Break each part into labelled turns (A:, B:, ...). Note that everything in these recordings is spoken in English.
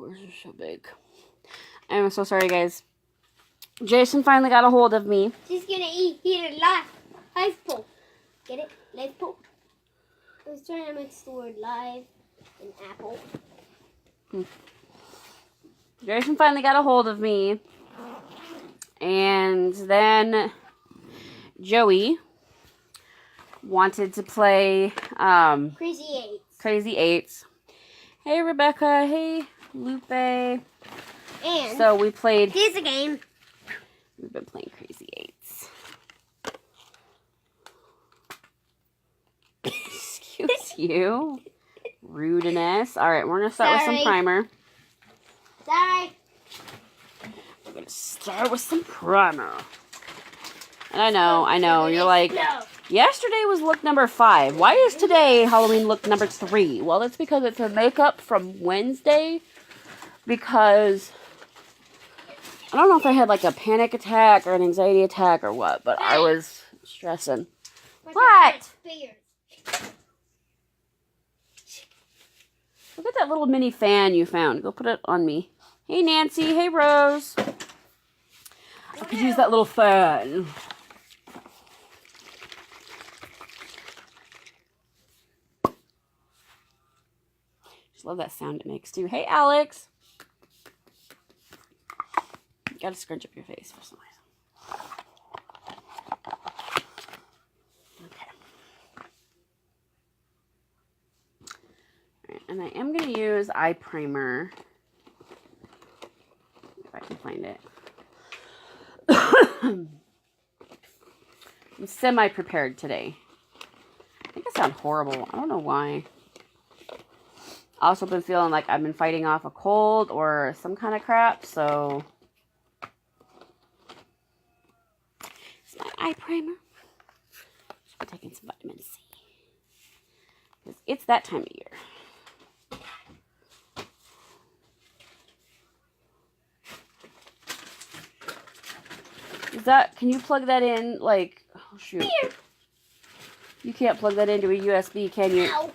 A: yours are so big. I'm so sorry, guys. Jason finally got a hold of me.
B: She's gonna eat here live pole. Get it? Live pole. I was trying to mix the word live and apple.
A: Jason finally got a hold of me. And then Joey wanted to play Crazy Eights. Hey, Rebecca. Hey, Lupe.
B: And
A: so we played.
B: Here's a game.
A: We've been playing Crazy Eights. Excuse you. Rudeness. All right, we're going to start with some primer.
B: Sorry.
A: We're going to start with some primer. And I know. You're like, yesterday was look number 5. Why is today Halloween look number 3? Well, that's because it's a makeup from Wednesday. Because I don't know if I had like a panic attack or an anxiety attack or what, but I was stressing. What? Look at that little mini fan you found. Go put it on me. Hey, Nancy. Hey, Rose. I could use that little fan. Just love that sound it makes, too. Hey, Alex. You gotta scrunch up your face for some reason. Okay. Alright, and I am gonna use eye primer. If I can find it. I'm semi-prepared today. I think I sound horrible. I don't know why. I also been feeling like I've been fighting off a cold or some kind of crap, so it's my eye primer. I'm taking some vitamin C. Because it's that time of year. Is that, can you plug that in, like, oh shoot. Here. You can't plug that into a USB, can you?
B: No.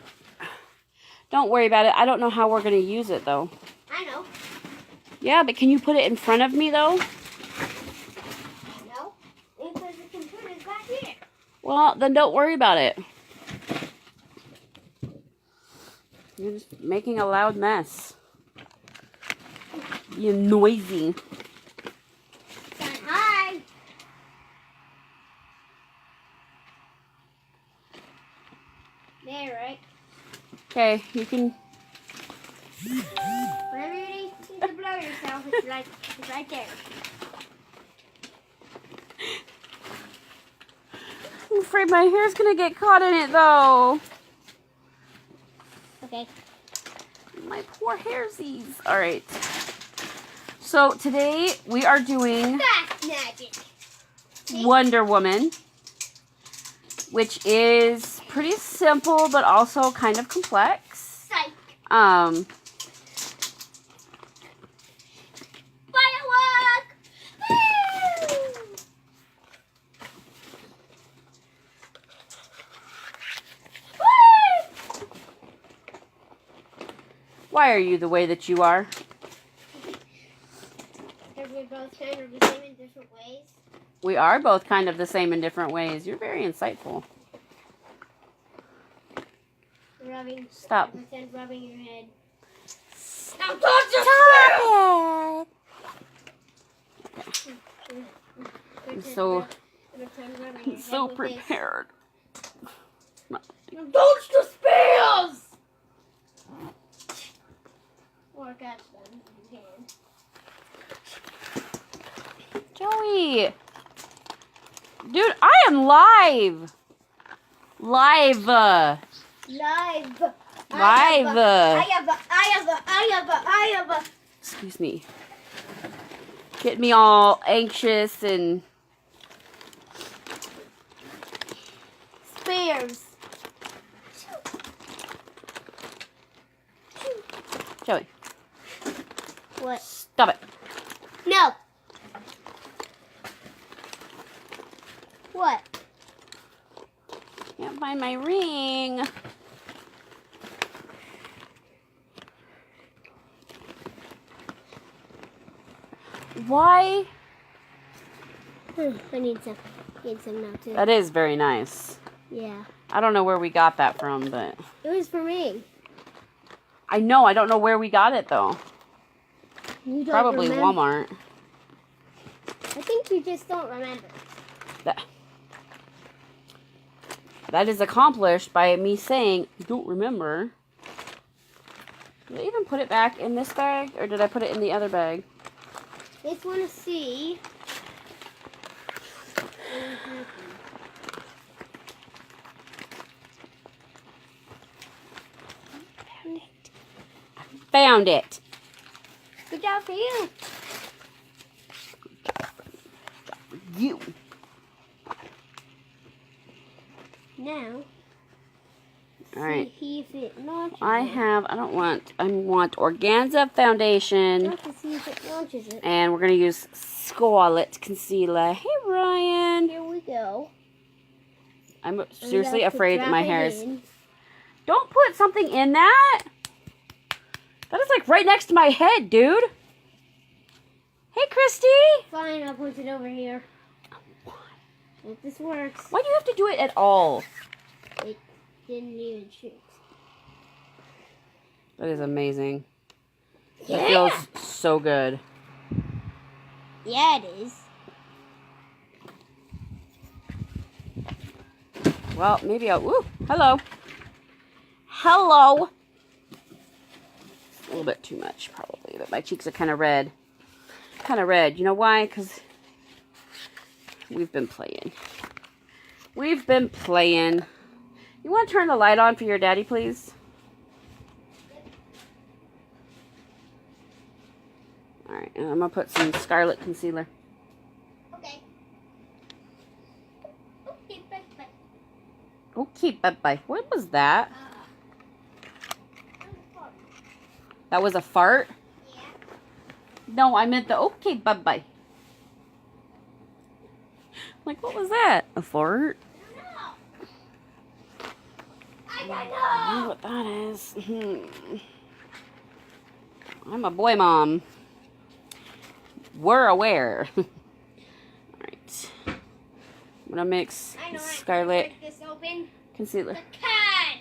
A: Don't worry about it. I don't know how we're going to use it, though.
B: I know.
A: Yeah, but can you put it in front of me, though?
B: No. Because the computer's back here.
A: Well, then don't worry about it. You're just making a loud mess. You're noisy.
B: Hi. There, right?
A: Okay, you can.
B: Whenever you need to blow yourself, it's right there.
A: I'm afraid my hair's gonna get caught in it, though.
B: Okay.
A: My poor hairsies. All right. So today we are doing
B: Fast magic.
A: Wonder Woman, which is pretty simple but also kind of complex.
B: Psych.
A: Firework!
B: Woo! Woo!
A: Why are you the way that you are?
B: Because we're both kind of the same in different ways.
A: We are both kind of the same in different ways. You're very insightful.
B: Rubbing.
A: Stop.
B: Pretend rubbing your head.
A: Stop it! I'm so prepared.
B: Don't the spills! Or catch them if you can.
A: Joey! Dude, I am live! Live!
B: Live. I have a.
A: Excuse me. Get me all anxious and...
B: Spears.
A: Joey.
B: What?
A: Stop it.
B: No. What?
A: Can't find my ring. Why?
B: I need some. Now too.
A: That is very nice.
B: Yeah.
A: I don't know where we got that from, but
B: It was for me.
A: I know. I don't know where we got it though.
B: You don't
A: Probably
B: remember?
A: Walmart.
B: I think you just don't remember.
A: That is accomplished by me saying, you don't remember. Did I even put it back in this bag? Or did I put it in the other bag?
B: Just want to see.
A: Found it.
B: Good job for you.
A: You.
B: Now,
A: All right.
B: see if it launches
A: I want Organza Foundation.
B: Have to see if it launches it.
A: And we're going to use Scarlet Concealer. Hey, Ryan.
B: Here we go.
A: I'm seriously
B: We have to
A: afraid that
B: drop
A: my
B: it
A: hair is...
B: in.
A: Don't put something in that. That is like right next to my head, dude. Hey, Christy.
B: Fine, I'll put it over here. If this works.
A: Why do you have to do it at all?
B: It didn't even shoot.
A: That is amazing.
B: Yeah.
A: It feels so good.
B: Yeah, it is.
A: Well, maybe I'll... Ooh, hello. Hello. A little bit too much, probably. But my cheeks are kind of red. Kind of red. You know why? Because we've been playing. We've been playing. You want to turn the light on for your daddy, please? Alright, and I'm going to put some Scarlet Concealer.
B: Okay. Okay, bye.
A: Okay, bye-bye. What was that? That was a fart?
B: Yeah.
A: No, I meant the okay, bye-bye. Like, what was that? A fart?
B: I don't
A: I
B: know.
A: know what that is. I'm a boy mom. We're aware. Alright. I'm gonna mix
B: I know.
A: Scarlet
B: Break this open.
A: Concealer.
B: The cat.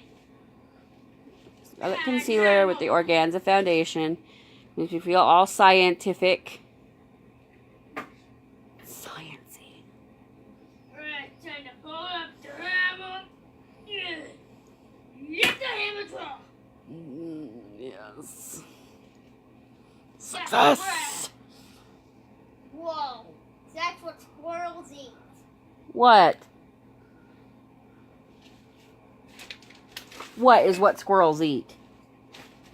A: Scarlet Concealer with the Organza Foundation. Makes you feel all scientific. Sciencey.
B: Alright, time to pull up the hammer. Let the hammer drop.
A: Yes. Success!
B: Whoa. That's what squirrels eat.
A: What? What is what squirrels eat?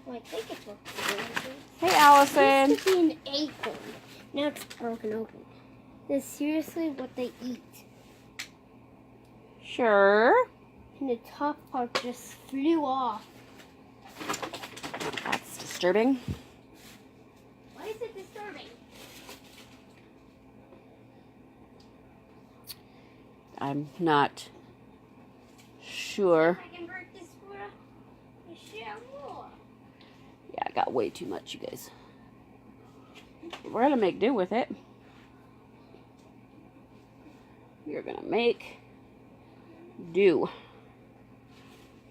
B: Well, I think it's what squirrels eat.
A: Hey,
B: It
A: Allison.
B: used to be an acorn. Now it's broken open. That's seriously what they eat.
A: Sure.
B: And the top part just flew off.
A: That's disturbing.
B: Why is it disturbing?
A: I'm not sure.
B: I can break this squirrel and share more.
A: Yeah, I got way too much, you guys. We're gonna make do with it. You're gonna make do.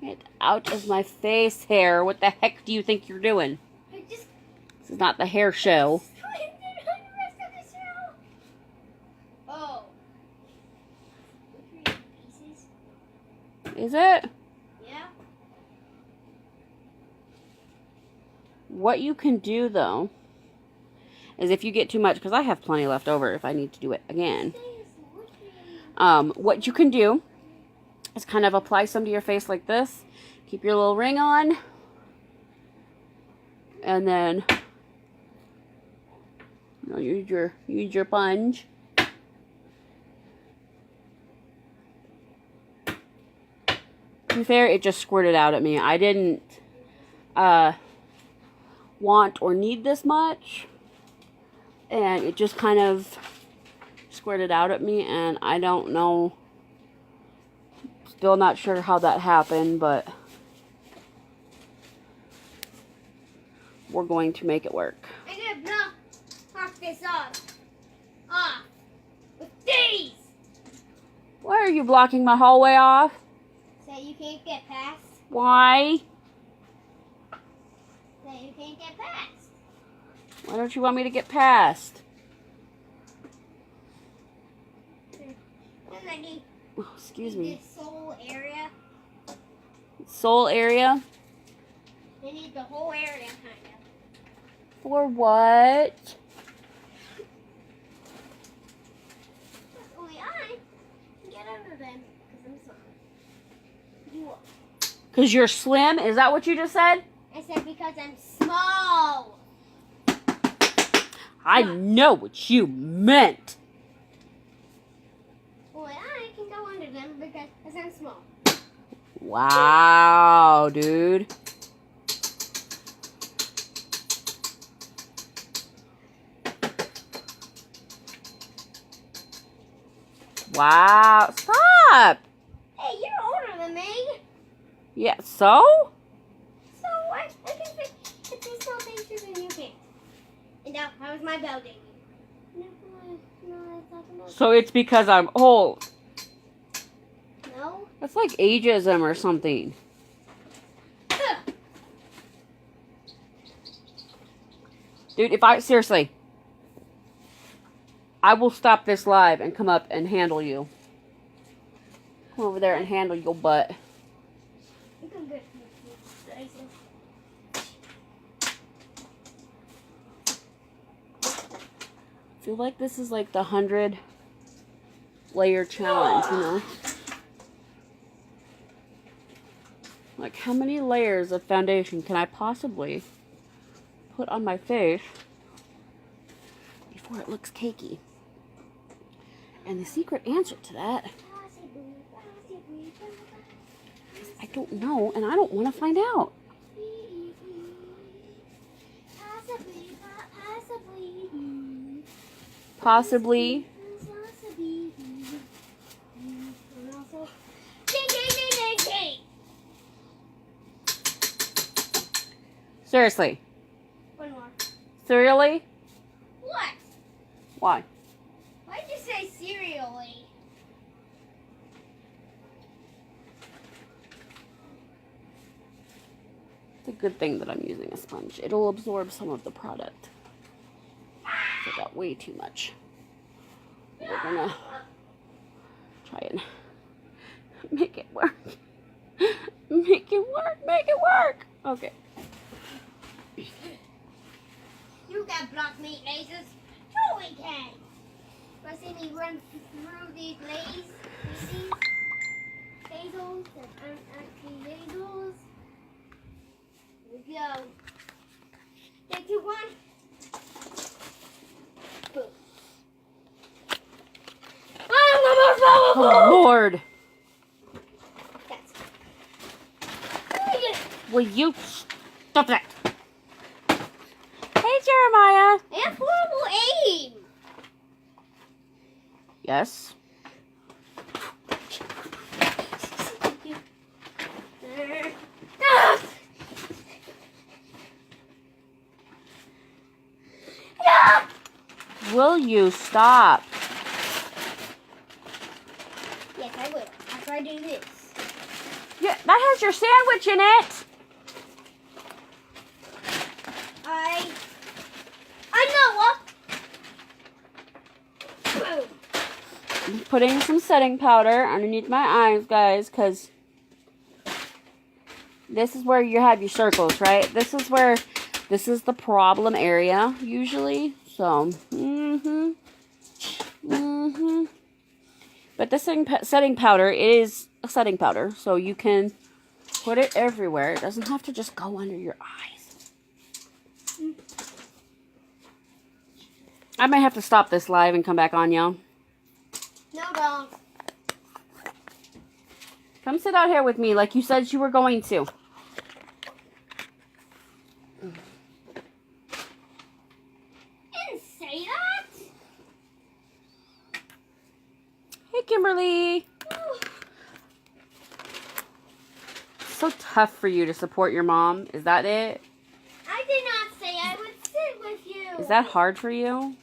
A: Get out of my face, hair. What the heck do you think you're doing?
B: I just
A: This is not the hair show.
B: put it on the rest of the show. Oh. Look at pieces.
A: Is it?
B: Yeah.
A: What you can do, though, is if you get too much, because I have plenty left over if I need to do it again. What you can do is kind of apply some to your face like this. Keep your little ring on. And then use your sponge. To be fair, it just squirted out at me. I didn't want or need this much. And it just kind of squirted out at me, and I don't know. Still not sure how that happened, but we're going to make it work.
B: I'm gonna knock this off.
A: are you blocking my hallway off?
B: So you can't get past.
A: Why?
B: So you can't get past.
A: Why don't you want me to get past?
B: And I need
A: Oh, excuse me.
B: this whole area.
A: Soul area?
B: I need the whole area, kind of.
A: For what?
B: Only I can get under them because I'm small. You are.
A: Because you're slim? Is that what you just said?
B: I said because I'm small.
A: I know what you meant.
B: Only I can go under them because I'm small.
A: Wow, dude. Wow. Stop.
B: Hey, you're older than me.
A: Yeah, so?
B: So what? I can fix small things than you can. And now, how's my bell dinging? No, it's not.
A: So it's because I'm old.
B: No.
A: That's like ageism or something. Dude, seriously, I will stop this live and come up and handle you. Come over there and handle your butt.
B: You can get
A: I feel like this is like the 100-layer challenge, you know? Like, how many layers of foundation can I possibly put on my face before it looks cakey? And the secret answer to that, I don't know, and I don't want to find out. Possibly. Seriously.
B: One more.
A: Serially?
B: What?
A: Why?
B: Why did you say serially?
A: It's a good thing that I'm using a sponge. It'll absorb some of the product. I got way too much. We're gonna try and make it work. Make it work. Make it work. Okay.
B: You got block meat lasers? Sure we can. But see me run through these lasers that aren't actually lasers. Here we go. 3, 2, 1. Boom.
A: Oh, Lord.
B: That's
A: Will you stop that? Hey, Jeremiah.
B: I have horrible aim.
A: Yes. Will you stop?
B: Yes, I will. After I do this.
A: Yeah, that has your sandwich in it.
B: I know what. Boom.
A: I'm putting some setting powder underneath my eyes, guys, because this is where you have your circles, right? This is the problem area, usually. So, But this setting powder is a setting powder, so you can put it everywhere. It doesn't have to just go under your eyes. I might have to stop this live and come back on, y'all.
B: No, don't.
A: Come sit out here with me like you said you were going to.
B: Didn't say that.
A: Hey, Kimberly. So tough for you to support your mom. Is that it?
B: I did not say I would sit with you.
A: Is that hard for you?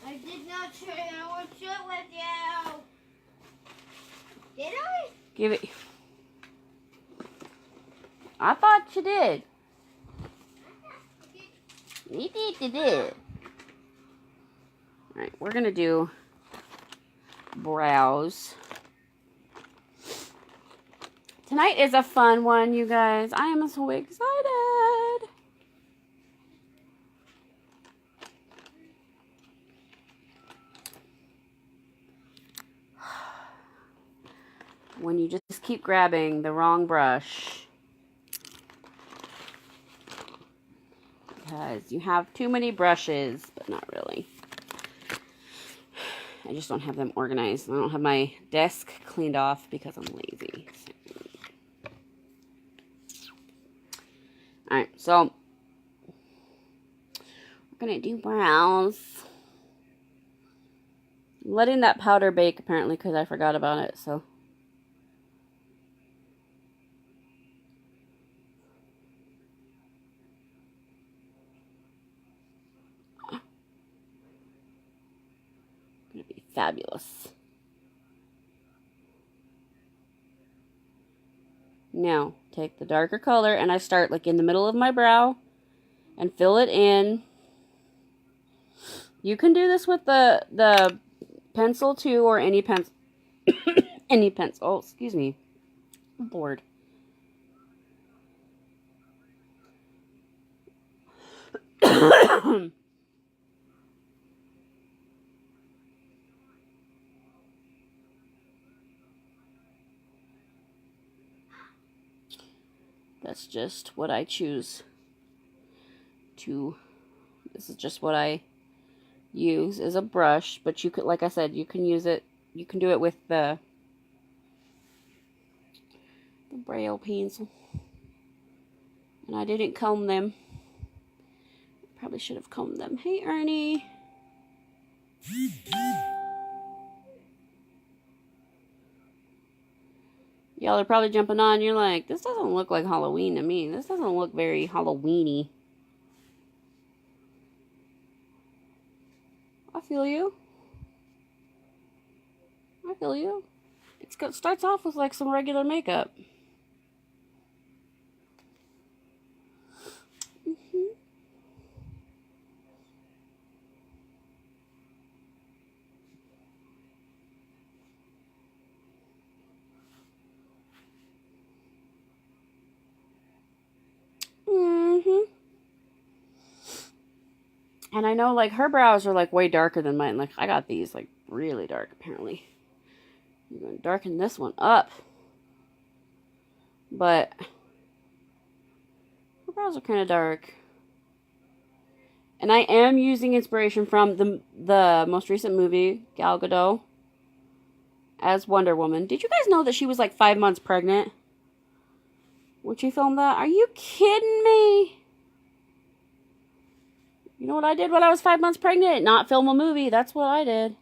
B: I did not say I would sit with you.
A: Give it. I thought you did. You did. Alright, we're going to do brows. Tonight is a fun one, you guys. I am so excited. When you just keep grabbing the wrong brush. Because you have too many brushes, but not really. I just don't have them organized. I don't have my desk cleaned off because I'm lazy. Alright, so we're going to do brows. I'm letting that powder bake apparently because I forgot about it, so. Gonna be fabulous. Now, take the darker color and I start like in the middle of my brow and fill it in. You can do this with the pencil too, or any pencil. Any pencil. Oh, excuse me. I'm bored. That's just what I choose to. This is just what I use as a brush, but you could, like I said, you can use it. You can do it with the braille pencil. And I didn't comb them. Probably should have combed them. Hey, Ernie. Y'all are probably jumping on. You're like, this doesn't look like Halloween to me. This doesn't look very Halloween-y. I feel you. I feel you. It starts off with like some regular makeup. And I know, like, her brows are, like, way darker than mine. Like, I got these, like, really dark, apparently. I'm going to darken this one up. But her brows are kind of dark. And I am using inspiration from the most recent movie, Gal Gadot, as Wonder Woman. Did you guys know that she was, like, 5 months pregnant when she filmed that? Are you kidding me? You know what I did when I was 5 months pregnant? Not film a movie. That's what I did.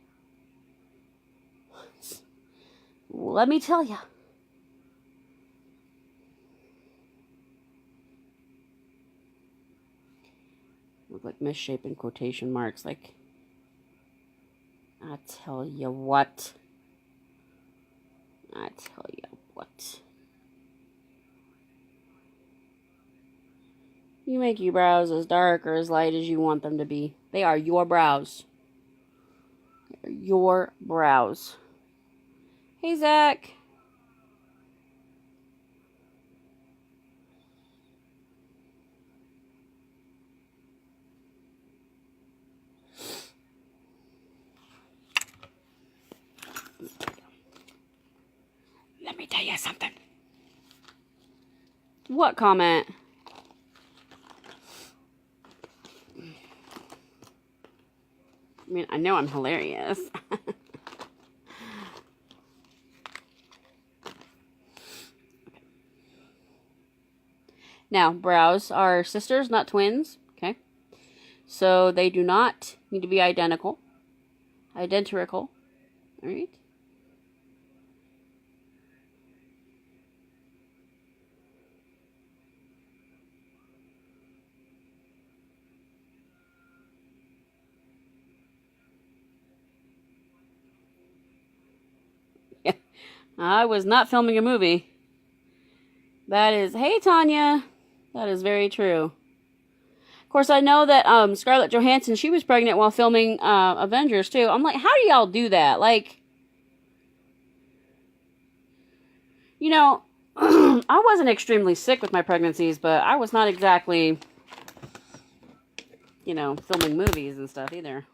A: Let me tell you. Look like misshapen quotation marks. Like, I tell you what. I tell you what. You make your brows as dark or as light as you want them to be. They are your brows. They're your brows. Hey, Zach. Let me tell you something. What comment? I mean, I know I'm hilarious. Now, brows are sisters, not twins. Okay. So they do not need to be identical. Identical. All right. I was not filming a movie. That is, hey Tanya, that is very true. Of course, I know that Scarlett Johansson, she was pregnant while filming Avengers too. I'm like, how do y'all do that? Like, you know, I wasn't extremely sick with my pregnancies, but I was not exactly, you know, filming movies and stuff either.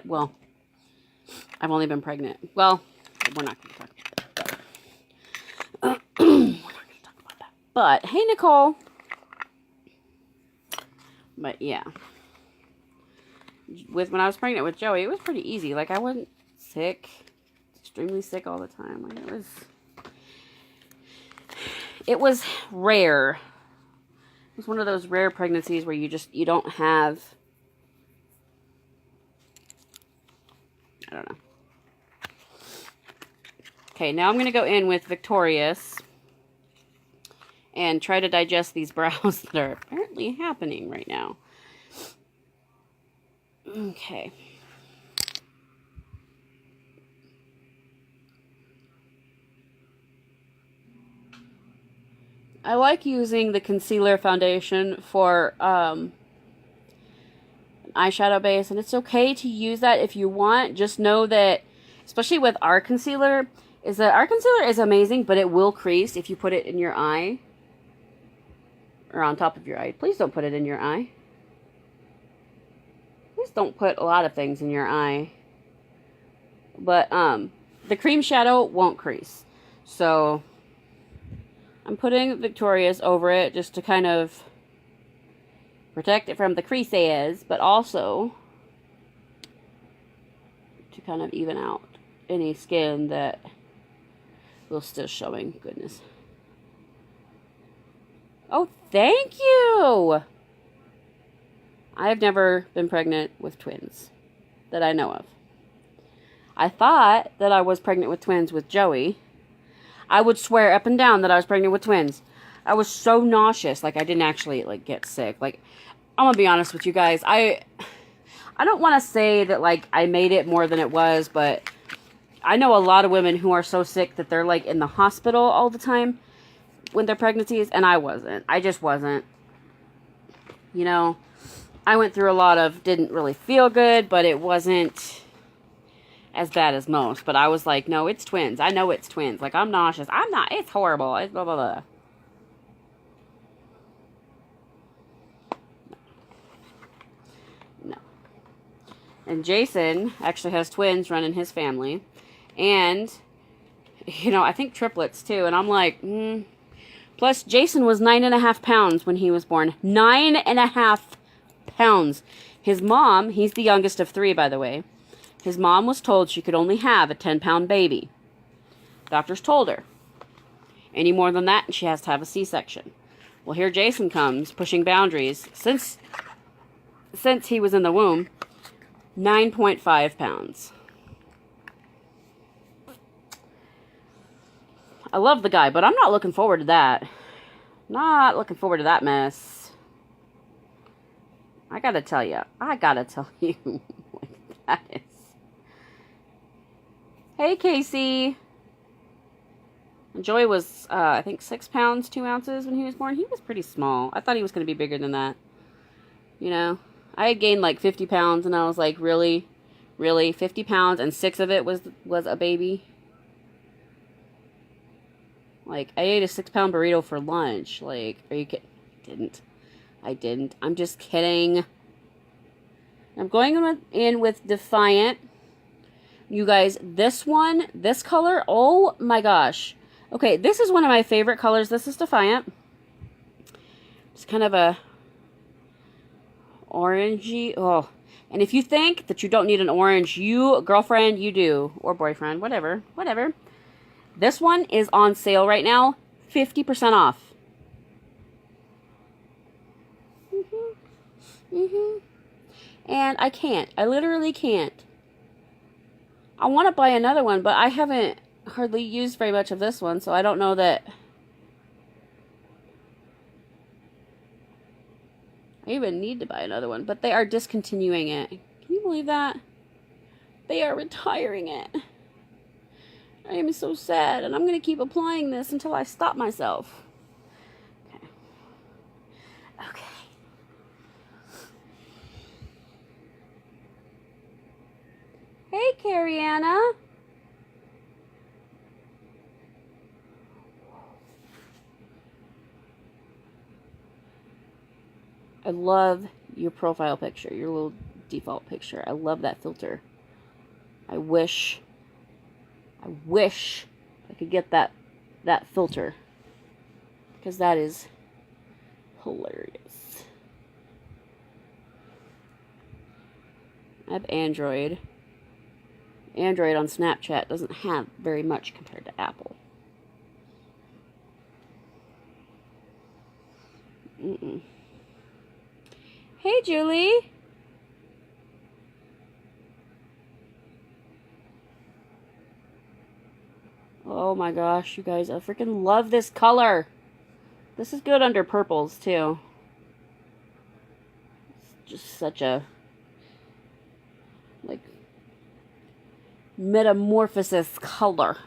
A: Well, I've only been pregnant. Well, we're not going to talk about that. We're not going to talk about that. But, hey, Nicole. But, yeah. When I was pregnant with Joey, it was pretty easy. Like, I wasn't sick, extremely sick all the time. Like, it was rare. It was one of those rare pregnancies where you don't have, I don't know. Okay, now I'm going to go in with Victorious and try to digest these brows that are apparently happening right now. Okay. I like using the concealer foundation for an eyeshadow base, and it's okay to use that if you want. Just know that, especially with our concealer, is amazing, but it will crease if you put it in your eye or on top of your eye. Please don't put it in your eye. Please don't put a lot of things in your eye. But the cream shadow won't crease. So I'm putting Victorious over it just to kind of protect it from the creases, but also to kind of even out any skin that will still showing. Goodness. Oh, thank you! I have never been pregnant with twins that I know of. I thought that I was pregnant with twins with Joey. I would swear up and down that I was pregnant with twins. I was so nauseous, like I didn't actually like get sick. Like, I'm gonna be honest with you guys. I don't want to say that like I made it more than it was, but I know a lot of women who are so sick that they're like in the hospital all the time when their pregnancies, and I wasn't. I just wasn't. You know, I went through a lot of didn't really feel good, but it wasn't as bad as most. But I was like, no, it's twins. I know it's twins. Like, I'm nauseous. I'm not. It's horrible. It's blah, blah, blah. No. And Jason actually has twins running his family. And, you know, I think triplets too. And I'm like, Plus, Jason was 9.5 pounds when he was born. 9.5 pounds. His mom, he's the youngest of 3, by the way. His mom was told she could only have a 10-pound baby. Doctors told her. Any more than that, and she has to have a C-section. Well, here Jason comes, pushing boundaries. Since he was in the womb, 9.5 pounds. I love the guy, but I'm not looking forward to that. Not looking forward to that mess. I gotta tell you. Like, that is. Hey, Casey. Joey was, I think, 6 pounds, 2 ounces when he was born. He was pretty small. I thought he was going to be bigger than that. You know? I had gained, like, 50 pounds, and I was like, really? Really? 50 pounds, and 6 of it was a baby? Like, I ate a 6-pound burrito for lunch. Like, are you kidding? I didn't. I'm just kidding. I'm going in with Defiant. You guys, this color, oh my gosh. Okay, this is one of my favorite colors. This is Defiant. It's kind of a orangey. Oh, and if you think that you don't need an orange, girlfriend, you do. Or boyfriend, whatever. This one is on sale right now. 50% off. And I can't. I literally can't. I want to buy another one, but I haven't hardly used very much of this one, so I don't know that I even need to buy another one. But they are discontinuing it. Can you believe that? They are retiring it. I am so sad, and I'm going to keep applying this until I stop myself. Okay. Okay. Hey, Carrie Anna. I love your profile picture, your little default picture. I love that filter. I wish I could get that filter, because that is hilarious. I have Android. Android on Snapchat doesn't have very much compared to Apple. Hey, Julie. Oh my gosh, you guys, I freaking love this color. This is good under purples, too. It's just such a, like, metamorphosis color.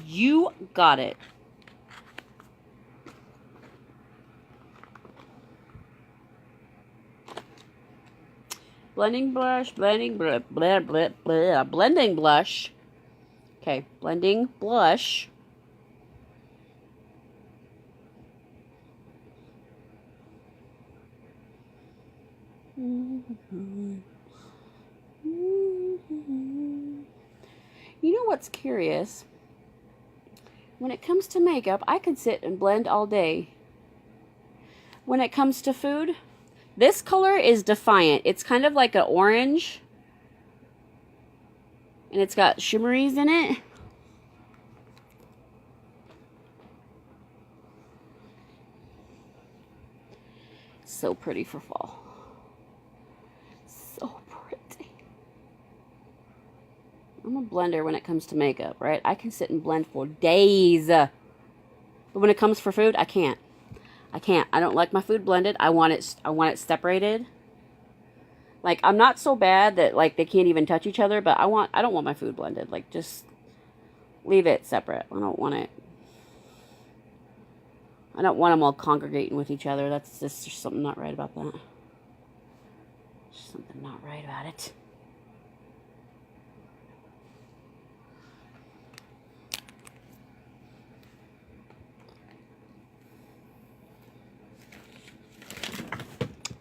A: You got it. Blending blush, blending blah, blah, blah, blah, blending blush. Okay, blending blush. You know what's curious? When it comes to makeup, I can sit and blend all day. When it comes to food, this color is Defiant. It's kind of like an orange. And it's got shimmeries in it. So pretty for fall. So pretty. I'm a blender when it comes to makeup, right? I can sit and blend for days. But when it comes for food, I can't. I don't like my food blended. I want it separated. Like, I'm not so bad that, like, they can't even touch each other, but I don't want my food blended. Like, just leave it separate. I don't want them all congregating with each other. That's just there's something not right about that. There's something not right about it.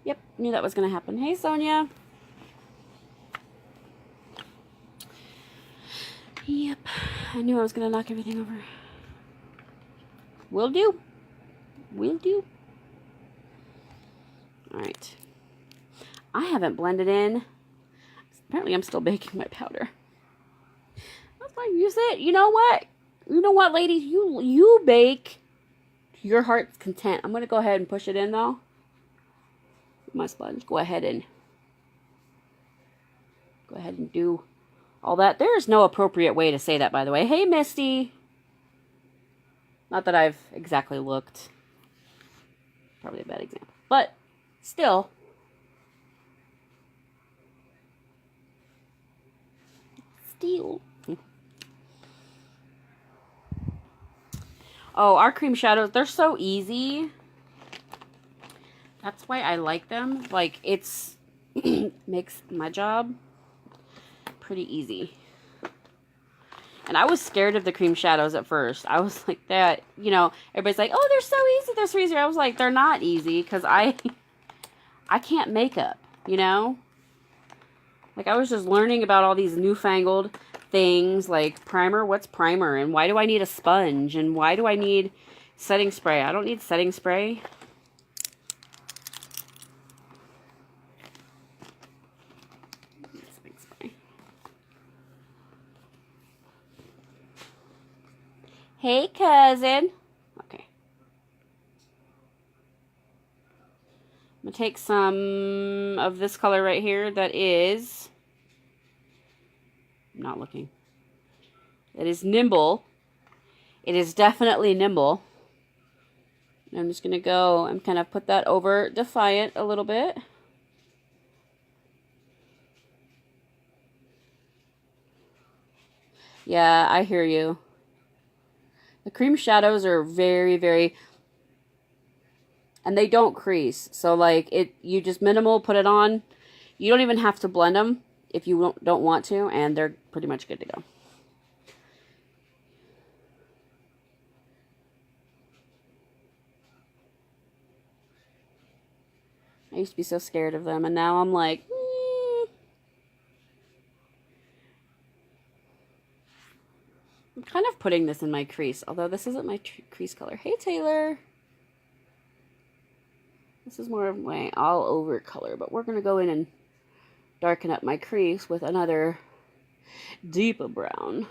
A: Yep, knew that was going to happen. Hey, Sonia. Yep, I knew I was going to knock everything over. Will do. Will do. Alright. I haven't blended in. Apparently I'm still baking my powder. That's fine. Use it. You know what? You know what, ladies? You bake to your heart's content. I'm going to go ahead and push it in, though. My sponge. Go ahead and do all that. There is no appropriate way to say that, by the way. Hey, Misty. Not that I've exactly looked. Probably a bad example. But still. Still. Oh, our cream shadows, they're so easy. That's why I like them. Like, it's makes my job pretty easy. And I was scared of the cream shadows at first. I was like that, you know, everybody's like, oh, they're so easy, they're so easy. I was like, they're not easy, because I can't make up, you know? Like, I was just learning about all these newfangled things, like primer. What's primer? And why do I need a sponge? And why do I need setting spray? I don't need setting spray. Hey, cousin. Okay. I'm going to take some of this color right here that is... I'm not looking. It is Nimble. It is definitely Nimble. And I'm just going to go and kind of put that over Defiant a little bit. Yeah, I hear you. The cream shadows are very, very... And they don't crease. So, like, you just minimal, put it on. You don't even have to blend them if you don't want to. And they're pretty much good to go. I used to be so scared of them. And now I'm like... I'm kind of putting this in my crease. Although this isn't my crease color. Hey, Taylor. This is more of my all over color, but we're going to go in and darken up my crease with another deeper brown.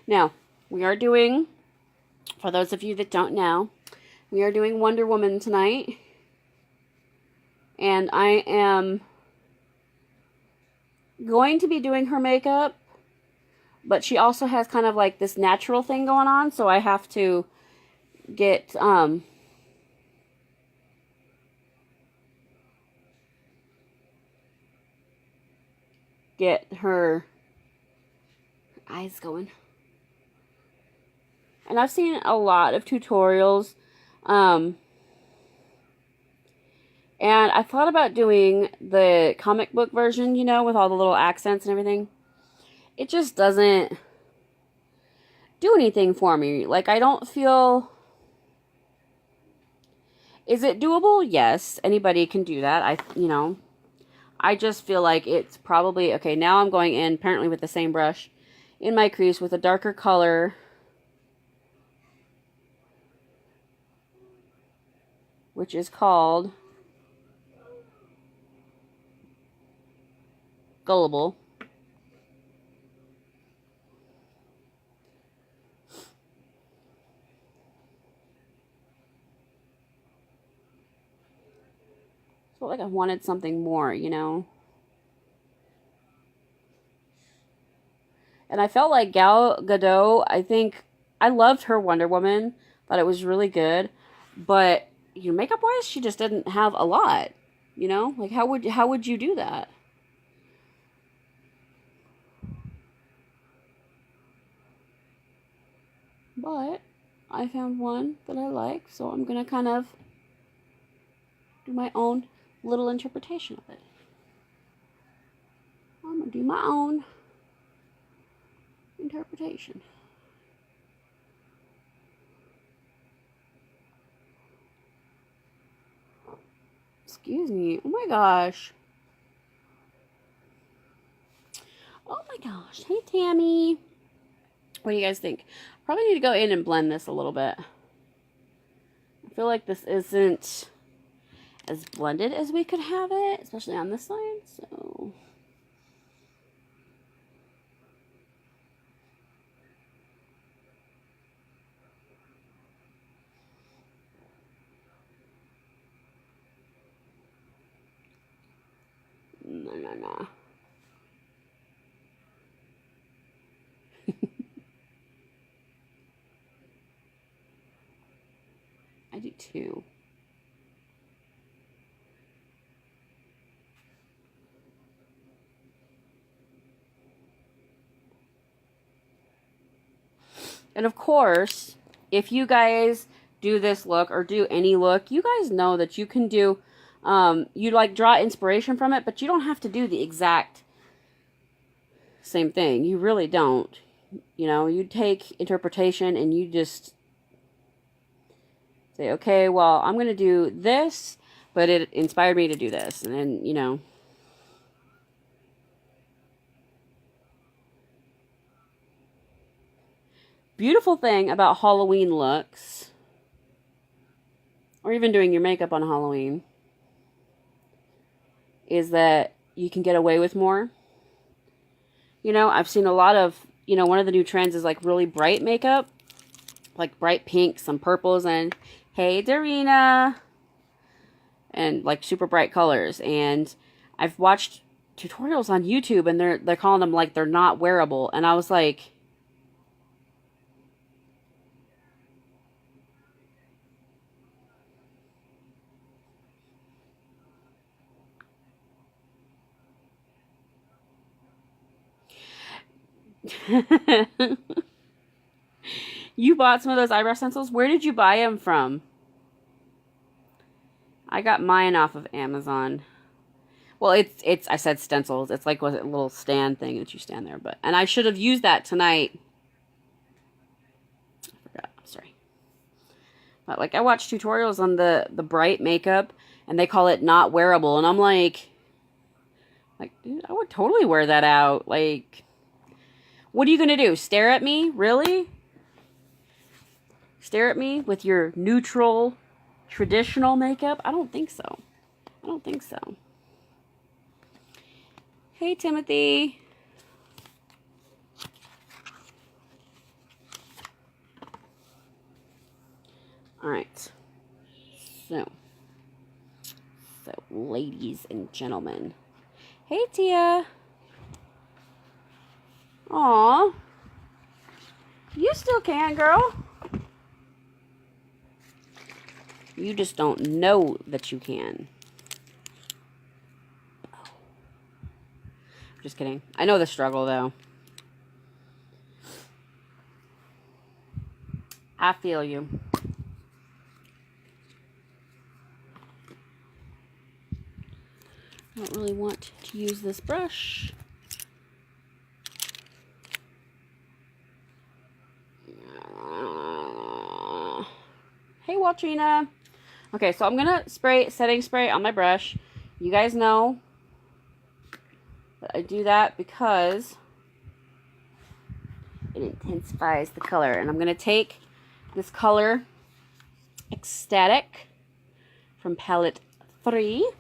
A: Now, we are doing, for those of you that don't know, we are doing Wonder Woman tonight. And I am going to be doing her makeup, but she also has kind of like this natural thing going on, so I have to get, get her eyes going. And I've seen a lot of tutorials. And I thought about doing the comic book version, you know, with all the little accents and everything. It just doesn't do anything for me. Like, I don't feel... Is it doable? Yes. Anybody can do that. I just feel like it's probably... Okay, now I'm going in, apparently with the same brush, in my crease with a darker color. Which is called Gullible. Felt like I wanted something more, you know. And I felt like Gal Gadot, I think, I loved her Wonder Woman. Thought it was really good. But, you know, makeup-wise, she just didn't have a lot. You know? Like, how would you do that? But I found one that I like, so I'm going to kind of do my own little interpretation of it. I'm going to do my own interpretation. Excuse me. Oh my gosh. Oh my gosh. Hey, Tammy. What do you guys think? Probably need to go in and blend this a little bit. I feel like this isn't as blended as we could have it, especially on this side, so... No. I do too. And of course, if you guys do this look or do any look, you guys know that you can do, you like draw inspiration from it, but you don't have to do the exact same thing. You really don't. You know, you take interpretation and you just say, okay, well, I'm going to do this, but it inspired me to do this. And then, you know. Beautiful thing about Halloween looks, or even doing your makeup on Halloween, is that you can get away with more. You know, I've seen a lot of, you know, one of the new trends is like really bright makeup, like bright pinks, some purples, and hey, Darina, and like super bright colors. And I've watched tutorials on YouTube, and they're calling them like they're not wearable, and I was like, You bought some of those eyebrow stencils? Where did you buy them from? I got mine off of Amazon. Well, I said stencils. It's like a little stand thing that you stand there. And I should have used that tonight. I forgot. I'm sorry. But like I watch tutorials on the bright makeup, and they call it not wearable, and I'm like, dude, I would totally wear that out. Like, what are you gonna do? Stare at me? Really? Stare at me with your neutral, traditional makeup? I don't think so. I don't think so. Hey, Timothy. All right. So, ladies and gentlemen. Hey, Tia. Aw. You still can, girl. You just don't know that you can. Just kidding. I know the struggle, though. I feel you. I don't really want to use this brush. Hey, Waltrina. Okay, so I'm going to spray setting spray on my brush. You guys know that I do that because it intensifies the color. And I'm going to take this color, Ecstatic, from palette 3.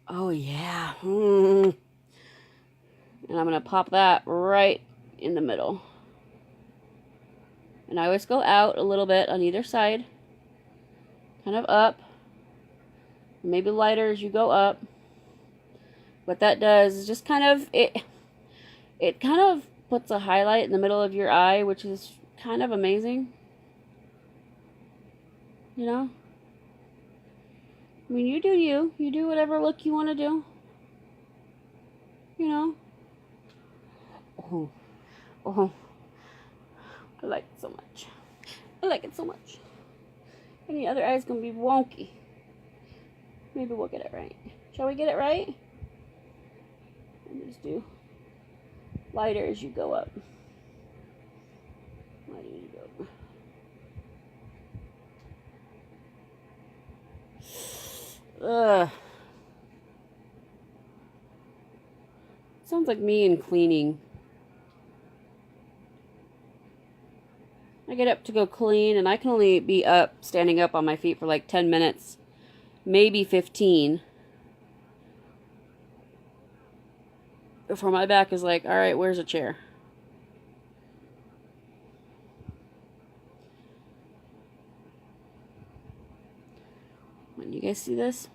A: Oh, yeah. And I'm going to pop that right in the middle. And I always go out a little bit on either side. Kind of up. Maybe lighter as you go up. What that does is just kind of, it kind of puts a highlight in the middle of your eye, which is kind of amazing. You know? I mean, you do you. You do whatever look you want to do. You know? Oh. Oh. I like it so much. I like it so much. And the other eye's going to be wonky. Maybe we'll get it right. Shall we get it right? And just do lighter as you go up. Lighter as you go up. Ugh. Sounds like me in cleaning. I get up to go clean, and I can only be standing up on my feet for like 10 minutes, maybe 15. Before my back is like, all right, where's a chair? You guys see this?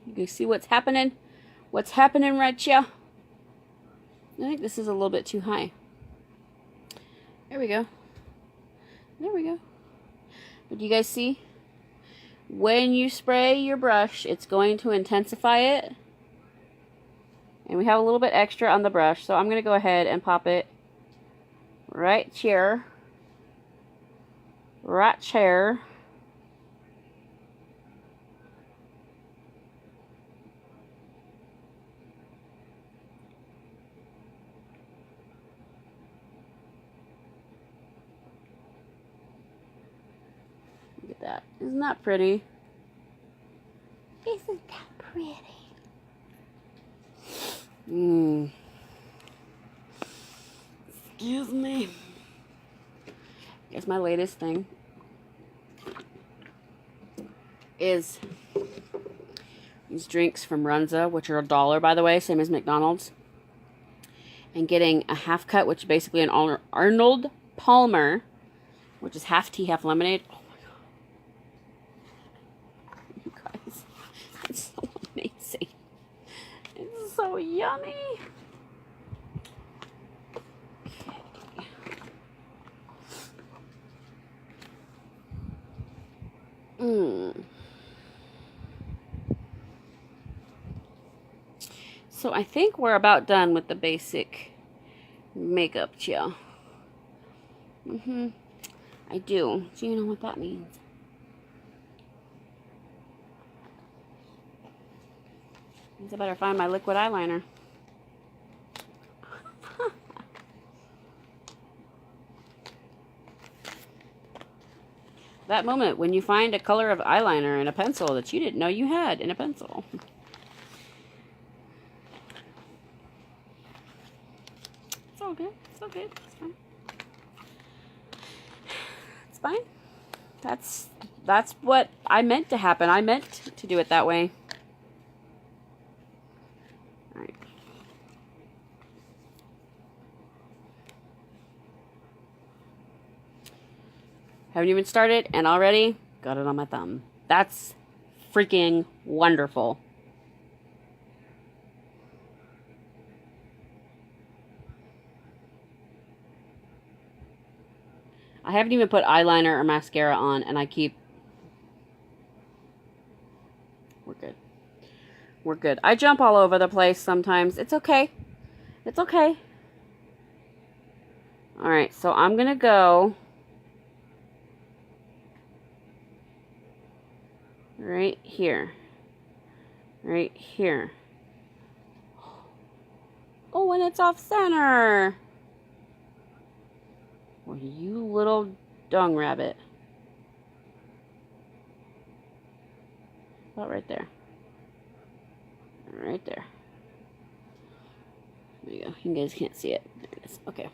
A: You guys see what's happening? What's happening right here? I think this is a little bit too high. There we go. There we go. But do you guys see? When you spray your brush, it's going to intensify it. And we have a little bit extra on the brush, so I'm going to go ahead and pop it right here. Right here. Look at that. Isn't that pretty?
B: Isn't that pretty?
A: Excuse me. Guess my latest thing is these drinks from Runza, which are $1, by the way, same as McDonald's. And getting a half cut, which is basically an Arnold Palmer, which is half tea, half lemonade. Oh my god. You guys, it's so amazing. It's so yummy. So I think we're about done with the basic makeup, chill. I do. Do you know what that means? I better find my liquid eyeliner. That moment when you find a color of eyeliner in a pencil that you didn't know you had in a pencil. It's all good. It's all good. It's fine. It's fine. That's what I meant to happen. I meant to do it that way. All right. Haven't even started, and already got it on my thumb. That's freaking wonderful. I haven't even put eyeliner or mascara on, and I keep... We're good. We're good. I jump all over the place sometimes. It's okay. It's okay. Alright, so I'm going to go... right here. Right here. Oh, and it's off center. Well, you little dung rabbit. About right there. Right there. There you go. You guys can't see it. There it is. Okay.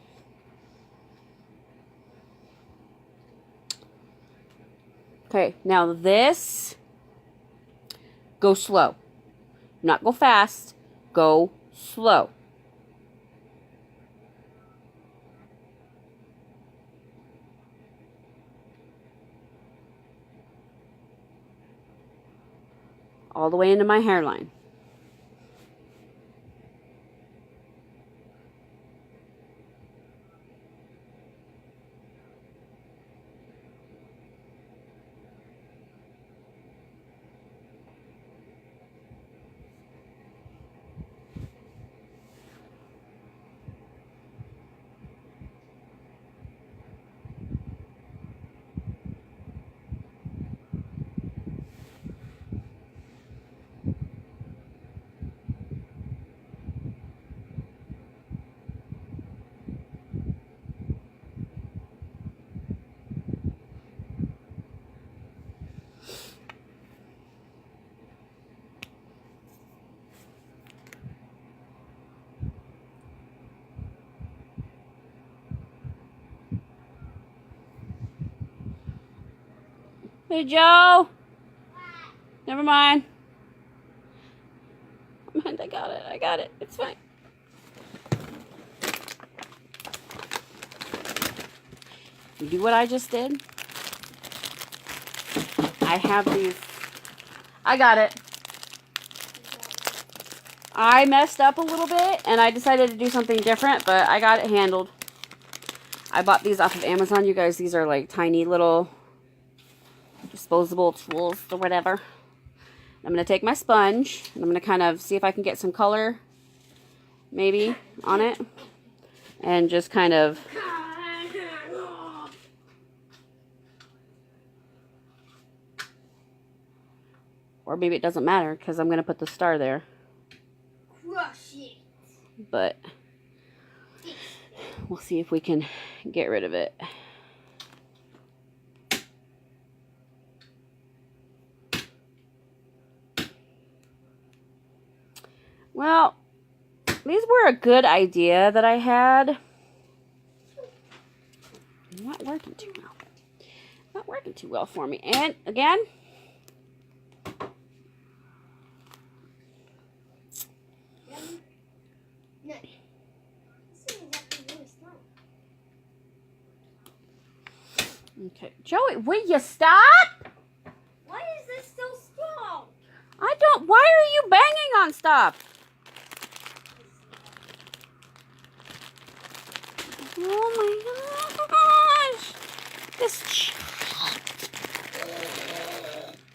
A: Okay, now this... go slow. Not go fast. Go slow. All the way into my hairline. Hey, Joe. Never mind. I got it. I got it. It's fine. You do what I just did. I have these. I got it. I messed up a little bit, and I decided to do something different, but I got it handled. I bought these off of Amazon, you guys. These are like tiny little disposable tools or whatever. I'm going to take my sponge, and I'm going to kind of see if I can get some color, maybe, on it. And just kind of... or maybe it doesn't matter, because I'm going to put the star there.
B: Crush it.
A: But we'll see if we can get rid of it. Well, these were a good idea that I had. Not working too well. Not working too well for me. And again, okay, Joey, will you stop?
B: Why is this so strong?
A: I don't. Why are you banging on stuff? Oh my gosh! This.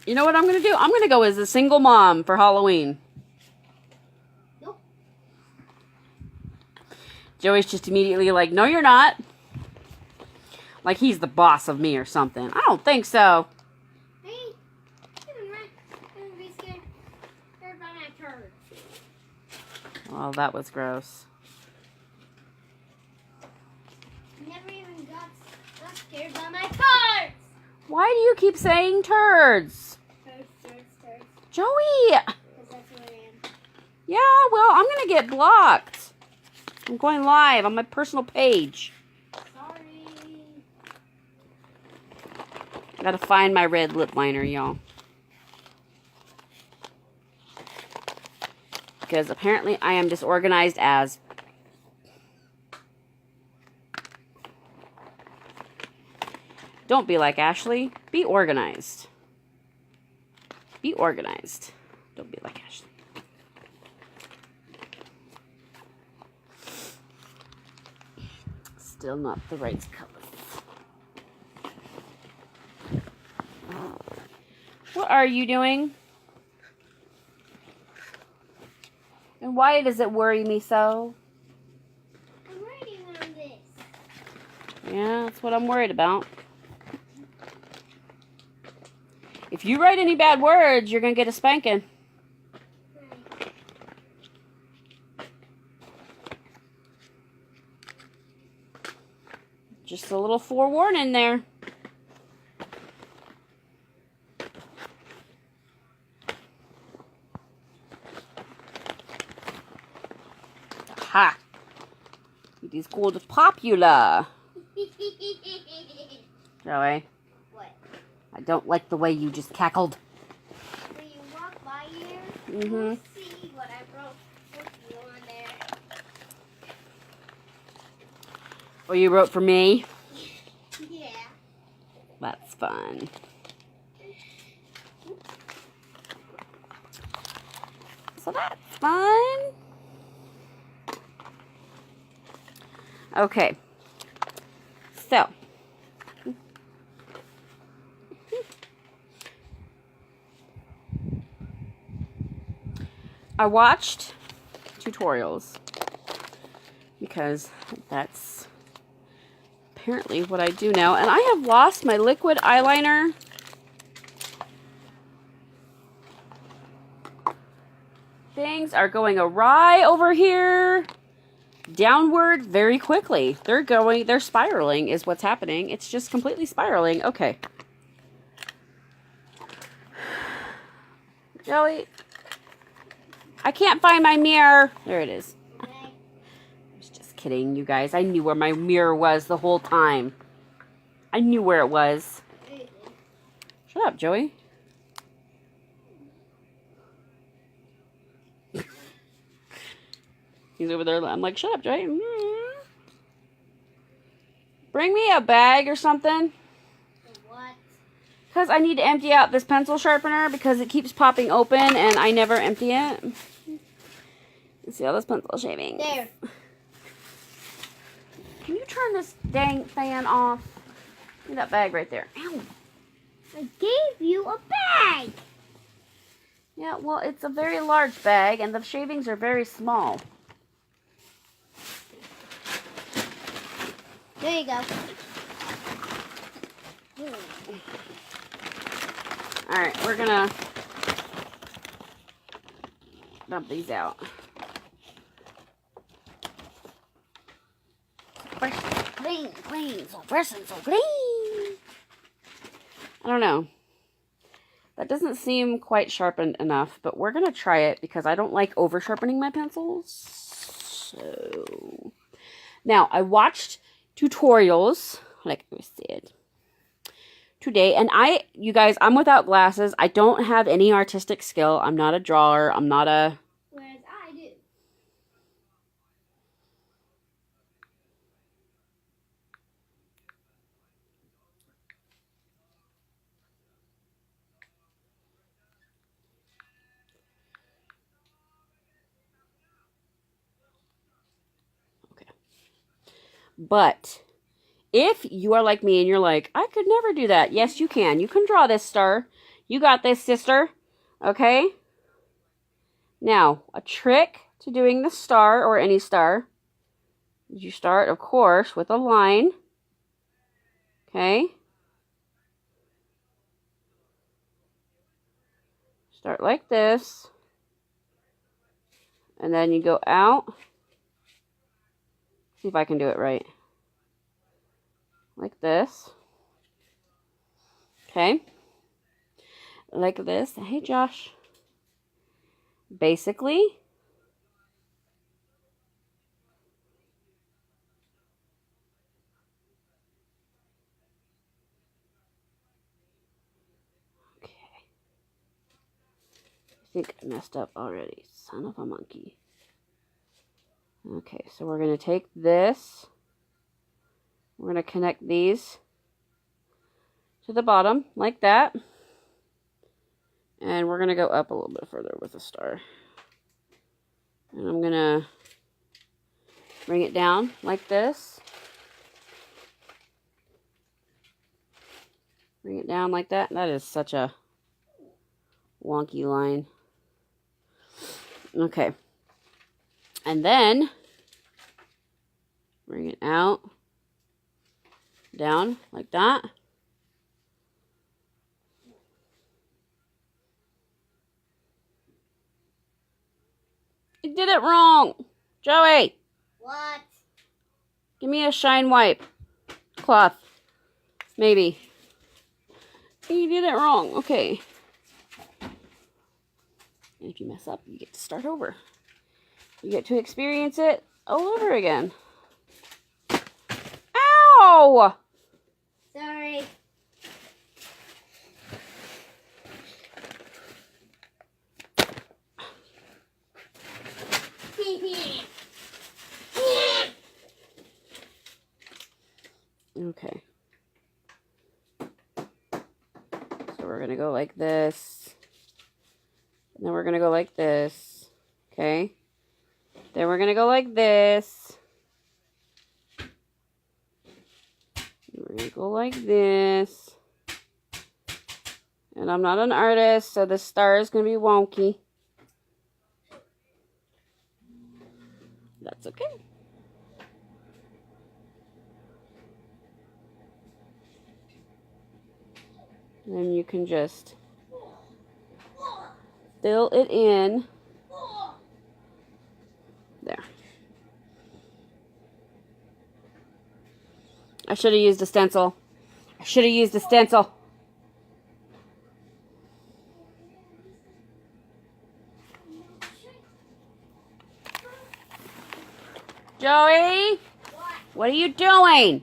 A: You know what I'm gonna do? I'm gonna go as a single mom for Halloween.
B: Nope.
A: Joey's just immediately like, no, you're not. Like he's the boss of me or something. I don't think so.
B: Hey, I'm gonna be scared by my turd.
A: Well, that was gross.
B: Never even got scared by my turds.
A: Why do you keep saying turds?
B: Turds.
A: Joey!
B: Because that's who I am.
A: Yeah, well, I'm gonna get blocked. I'm going live on my personal page.
B: Sorry.
A: I gotta find my red lip liner, y'all. Because apparently I am disorganized as. Don't be like Ashley. Be organized. Be organized. Don't be like Ashley. Still not the right color. What are you doing? And why does it worry me so?
B: I'm writing on this.
A: Yeah, that's what I'm worried about. If you write any bad words, you're going to get a spanking.
B: Right.
A: Just a little forewarning there. Ha! It is called popular. Joey,
B: What?
A: I don't like the way you just cackled.
B: When you walk by here,
A: Mm-hmm.
B: you'll see what I wrote for you on there.
A: Oh, you wrote for me?
B: Yeah.
A: That's fun. So that's fun. Okay. So. I watched tutorials because that's apparently what I do now. And I have lost my liquid eyeliner. Things are going awry over here. Downward very quickly. They're spiraling is what's happening. It's just completely spiraling. Okay. Joey, I can't find my mirror. There it is. I was just kidding, you guys. I knew where my mirror was the whole time. I knew where it was. Shut up, Joey. He's over there. I'm like, shut up, Joey. Bring me a bag or something.
B: What?
A: Because I need to empty out this pencil sharpener because it keeps popping open and I never empty it. See all this pencil shaving.
B: There.
A: Can you turn this dang fan off? Give me that bag right there. Ow.
B: I gave you a bag.
A: Yeah, well, it's a very large bag and the shavings are very small.
B: There you go.
A: Alright, we're gonna dump these out. Clean, clean, so fresh and so clean. I don't know. That doesn't seem quite sharpened enough, but we're gonna try it because I don't like over sharpening my pencils. So now I watched tutorials, like I said, today, and you guys, I'm without glasses. I don't have any artistic skill. I'm not a drawer. I'm not a...
B: Whereas I do.
A: Okay. But if you are like me and you're like, I could never do that. Yes, you can. You can draw this star. You got this, sister. Okay? Now, a trick to doing the star or any star. You start, of course, with a line. Okay? Start like this. And then you go out. See if I can do it right. Like this. Okay? Like this. Hey, Josh. Basically, okay. I think I messed up already. Son of a monkey. Okay, so we're going to take this. We're going to connect these to the bottom like that. And we're going to go up a little bit further with a star. And I'm going to bring it down like this. Bring it down like that. That is such a wonky line. Okay. And then bring it out, down like that. You did it wrong. Joey.
B: What?
A: Give me a shine wipe cloth. Maybe. You did it wrong. Okay. And if you mess up, you get to start over. You get to experience it all over again. Ow!
B: Sorry.
A: Okay. So we're going to go like this. And then we're going to go like this. Okay. Then we're going to go like this. We're going to go like this. And I'm not an artist, so the star is going to be wonky. That's okay. Then you can just fill it in. There. I should have used a stencil. I should have used a stencil. Joey? What are you doing?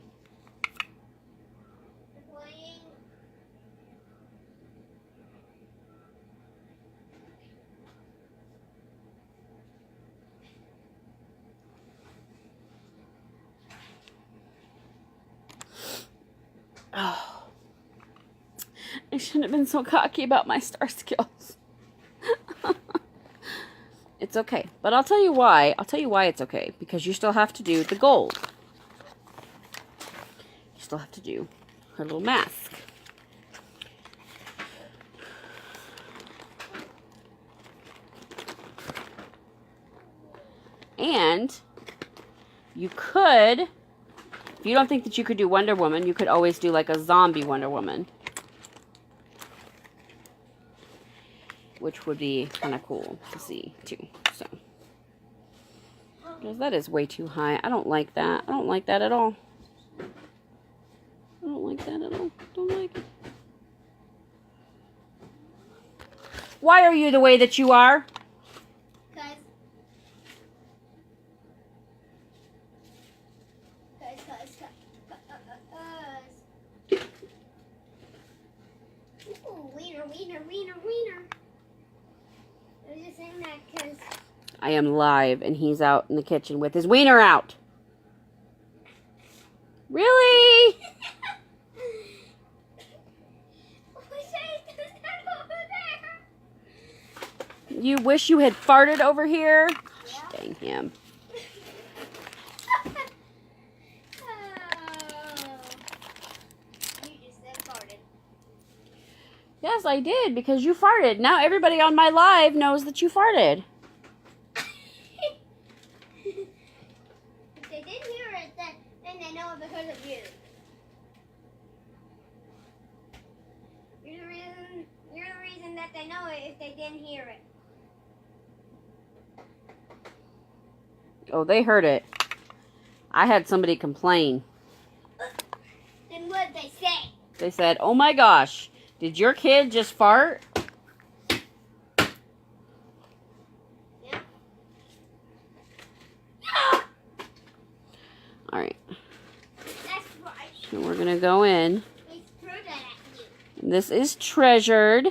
A: Oh, I shouldn't have been so cocky about my star skills. It's okay. But I'll tell you why. I'll tell you why it's okay. Because you still have to do the gold. You still have to do her little mask. And you could, if you don't think that you could do Wonder Woman, you could always do like a zombie Wonder Woman. Which would be kind of cool to see too. So, because that is way too high. I don't like that. I don't like that at all. I don't like that at all. Don't like it. Why are you the way that you are?
B: Wiener. I was just saying that because
A: I am live and he's out in the kitchen with his wiener out. Really? You wish you had farted over here? Gosh, dang him. Yes, I did, because you farted. Now everybody on my live knows that you farted.
B: They didn't hear know it because of you. You're the reason that they know it if they didn't hear it.
A: Oh, they heard it. I had somebody complain.
B: Then what'd they say?
A: They said, "Oh my gosh, did your kid just fart?"
B: Yeah.
A: All right.
B: That's right.
A: So we're going to go in.
B: They threw that at you.
A: This is Treasured.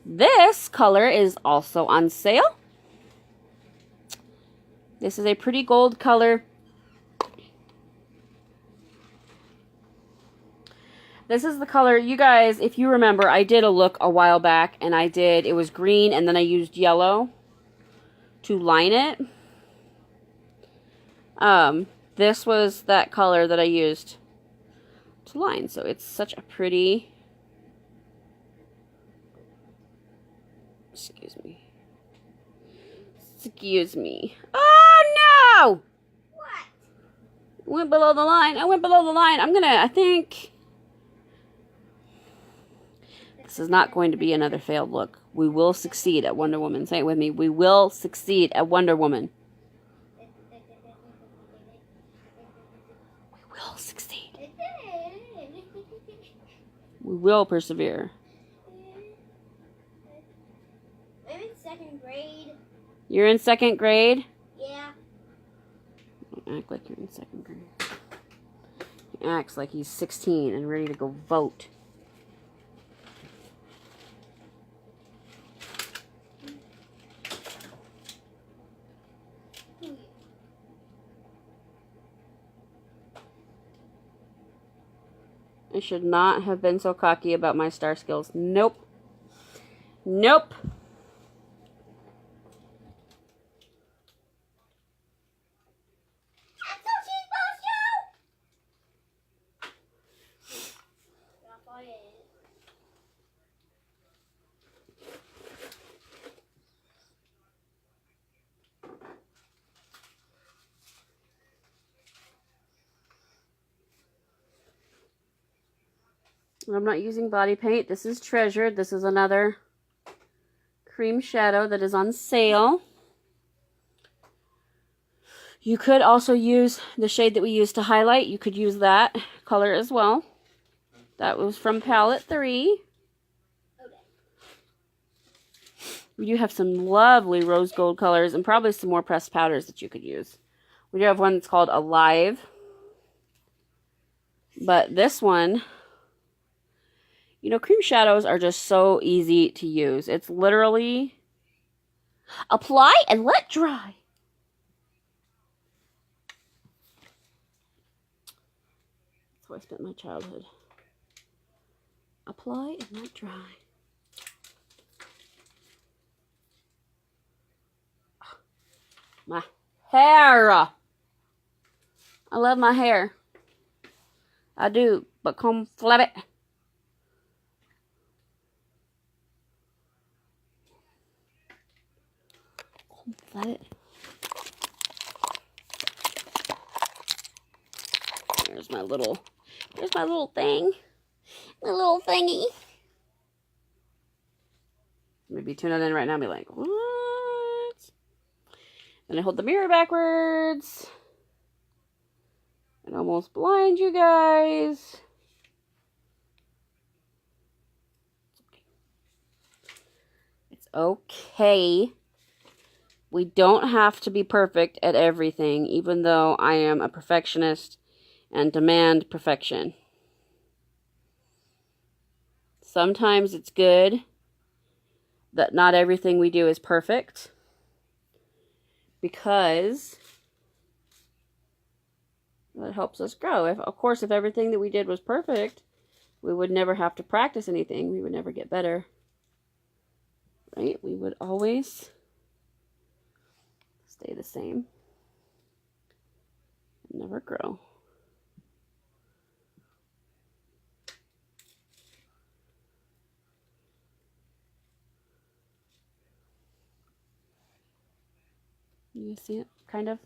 A: This color is also on sale. This is a pretty gold color. This is the color, you guys, if you remember, I did a look a while back, and it was green, and then I used yellow to line it. This was that color that I used to line, so it's such a pretty, excuse me. Oh no!
B: What?
A: Went below the line. I think this is not going to be another failed look. We will succeed at Wonder Woman. Say it with me. We will succeed at Wonder Woman. We will succeed. We will persevere.
B: I'm in 2nd grade.
A: You're in 2nd grade?
B: Yeah.
A: Don't act like you're in 2nd grade. He acts like he's 16 and ready to go vote. I should not have been so cocky about my star skills. Nope. Nope.
B: That's what she's supposed to.
A: I'm not using body paint. This is Treasured. This is another cream shadow that is on sale. You could also use the shade that we used to highlight. You could use that color as well. That was from Palette 3. We do have some lovely rose gold colors and probably some more pressed powders that you could use. We do have one that's called Alive. But this one, you know, cream shadows are just so easy to use. It's literally apply and let dry. That's how I spent my childhood. Apply and let dry. My hair. I love my hair. I do, but come flap it. Flap it. There's my little thing. My little thingy. Maybe tune it in right now and be like, what? Then I hold the mirror backwards. And almost blind you guys. It's okay. We don't have to be perfect at everything, even though I am a perfectionist and demand perfection. Sometimes it's good that not everything we do is perfect, because that helps us grow. Of course, if everything that we did was perfect, we would never have to practice anything. We would never get better. Right? We would always stay the same and never grow. You see it? Kind of?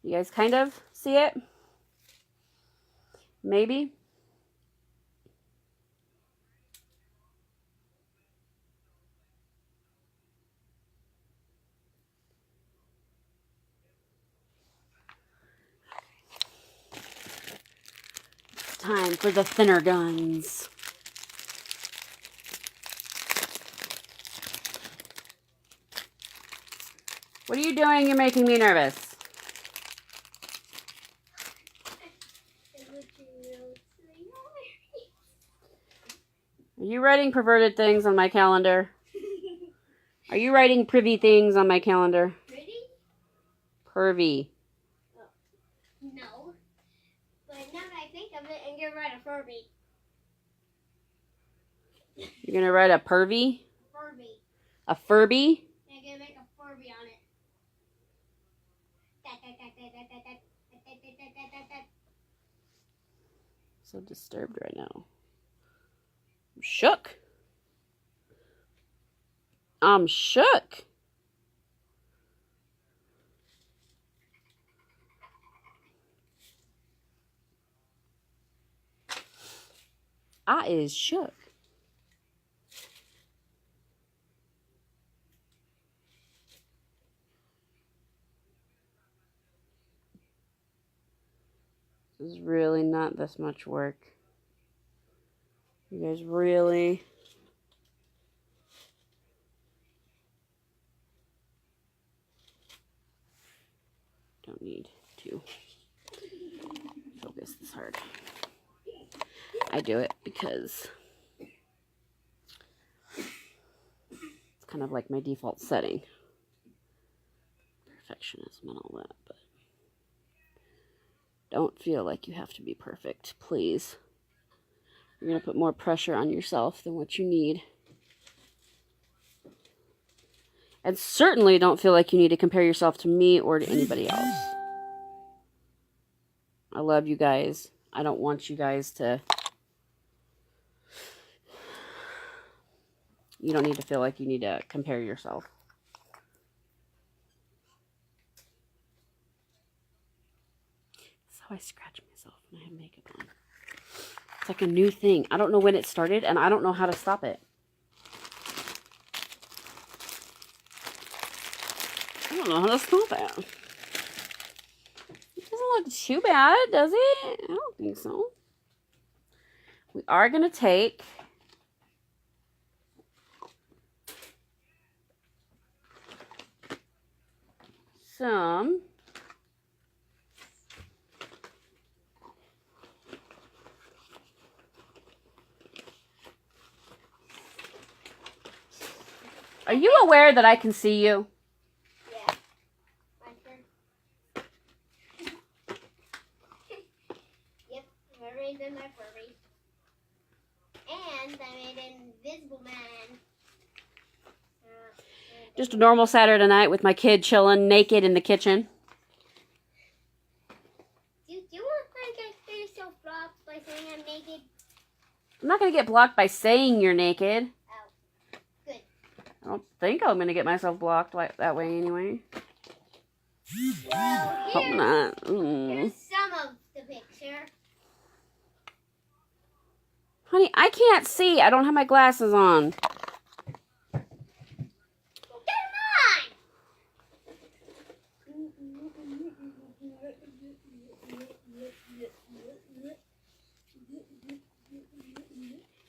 A: You guys kind of see it? Maybe. It's time for the thinner guns. What are you doing? You're making me nervous. Are you writing perverted things on my calendar? Are you writing privy things on my calendar?
B: Pretty?
A: Pervy.
B: Oh, no. But now that I think of it, I'm gonna write a Furby.
A: You're gonna write a pervy?
B: Furby.
A: A Furby?
B: I'm gonna make a Furby on it.
A: So disturbed right now. I'm shook. I'm shook. I is shook. This is really not this much work. You guys really... don't need to focus this hard. I do it because it's kind of like my default setting. Perfectionism and all that, but don't feel like you have to be perfect, please. You're going to put more pressure on yourself than what you need. And certainly don't feel like you need to compare yourself to me or to anybody else. I love you guys. I don't want you guys to... You don't need to feel like you need to compare yourself. That's how I scratch myself when I have makeup on. It's like a new thing. I don't know when it started, and I don't know how to stop it. I don't know how to stop it. It doesn't look too bad, does it? I don't think so. We are going to take... some Are you aware that I can see you?
B: Yeah. My turn. Yep, I made them my Furby. And I made an Invisible Man.
A: Just a normal Saturday night with my kid chilling naked in the kitchen.
B: Do you want to get yourself blocked by saying I'm naked?
A: I'm not going to get blocked by saying you're naked.
B: Oh, good.
A: I don't think I'm going to get myself blocked like that way anyway.
B: Well,
A: Hope not.
B: here's some of the picture.
A: Honey, I can't see. I don't have my glasses on.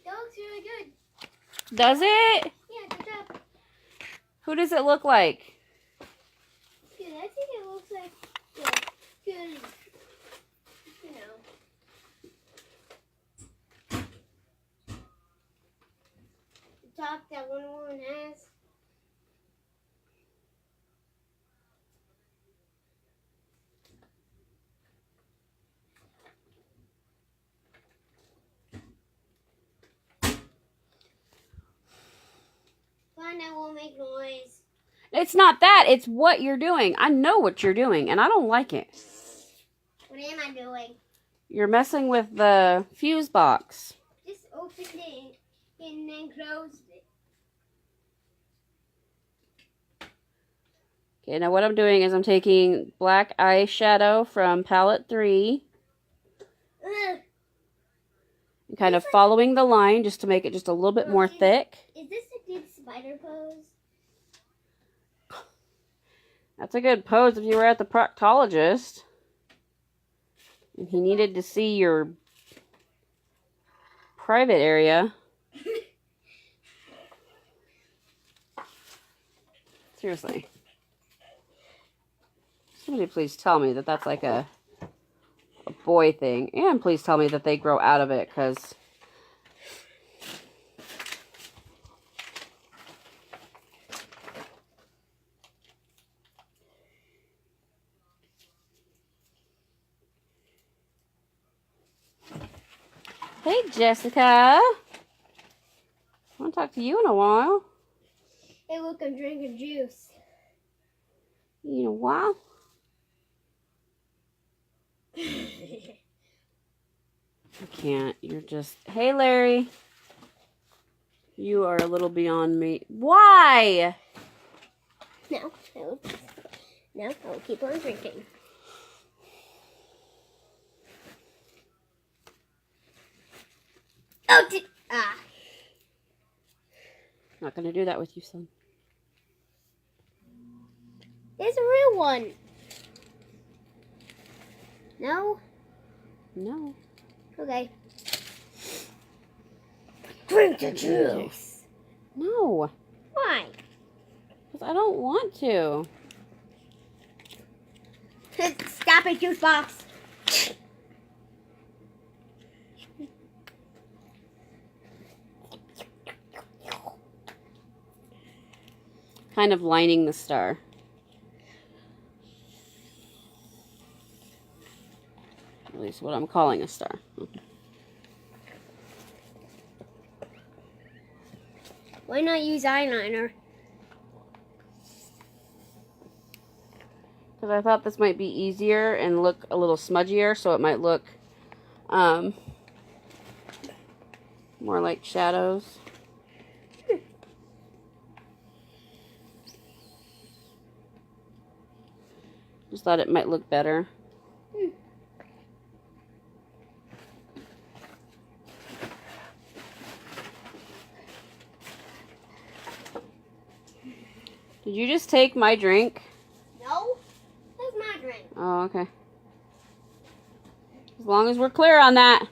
B: That looks really good.
A: Does it?
B: Yeah, good job.
A: Who does it look like?
B: Good. I think it looks like, yeah, good. You know. The top that Wonder Woman has. Fine, I won't make noise.
A: It's not that. It's what you're doing. I know what you're doing, and I don't like it.
B: What am I doing?
A: You're messing with the fuse box.
B: Just opened it and then closed it.
A: Okay, now what I'm doing is I'm taking black eyeshadow from palette 3.
B: Ugh.
A: kind of following the line just to make it just a little bit more thick.
B: Is this a good spider pose?
A: That's a good pose if you were at the proctologist and he needed to see your private area. Seriously. Somebody please tell me that that's like a boy thing. And please tell me that they grow out of it, because hey, Jessica. I want to talk to you in a while.
B: Hey, look, I'm drinking juice.
A: In a while?
B: No,
A: I can't. You're just... Hey, Larry. You are a little beyond me. Why?
B: I will keep on drinking. Oh,
A: Not going to do that with you, son.
B: there's a real one. No?
A: No.
B: Okay. Drink the juice.
A: No.
B: Why?
A: Because I don't want to.
B: Stop it, juice box.
A: Kind of lining the star. At least what I'm calling a star.
B: Why not use eyeliner?
A: Because I thought this might be easier and look a little smudgier, so it might look more like shadows. Just thought it might look better. Did you just take my drink?
B: No, that's my drink.
A: Oh, okay. As long as we're clear on that.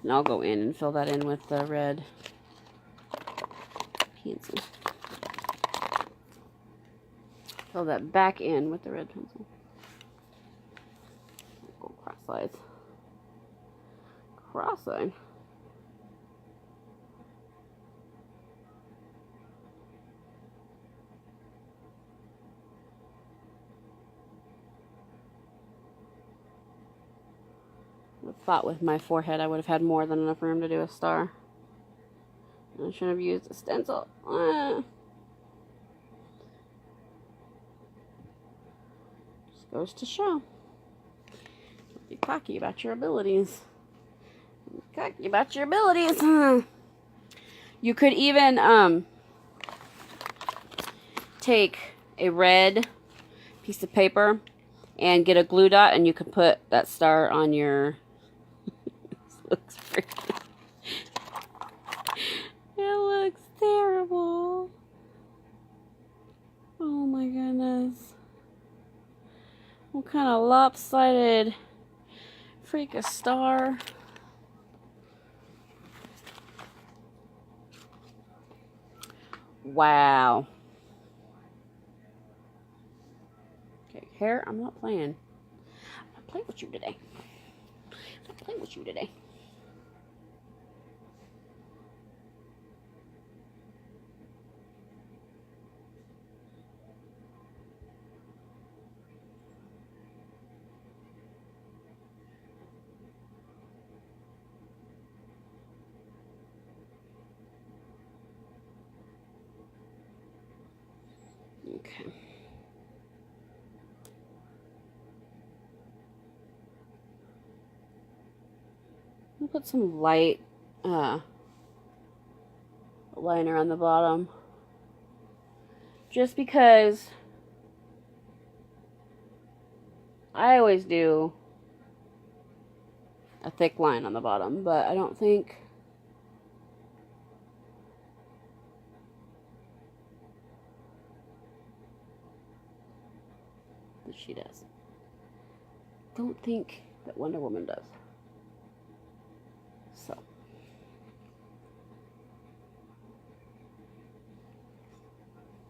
A: And I'll go in and fill that in with the red pencil. Fill that back in with the red pencil. Go cross-eyed. Cross-eyed. I thought with my forehead I would have had more than enough room to do a star. I should have used a stencil. Just goes to show. Be cocky about your abilities. Be cocky about your abilities. You could even take a red piece of paper and get a glue dot, and you could put that star on your... Looks freaking... It looks terrible. Oh my goodness. What kind of lopsided freak a star? Wow. Okay, hair, I'm not playing. I'm not playing with you today. I'm not playing with you today. put some light liner on the bottom. Just because I always do a thick line on the bottom, but I don't think that she does. Don't think that Wonder Woman does. So.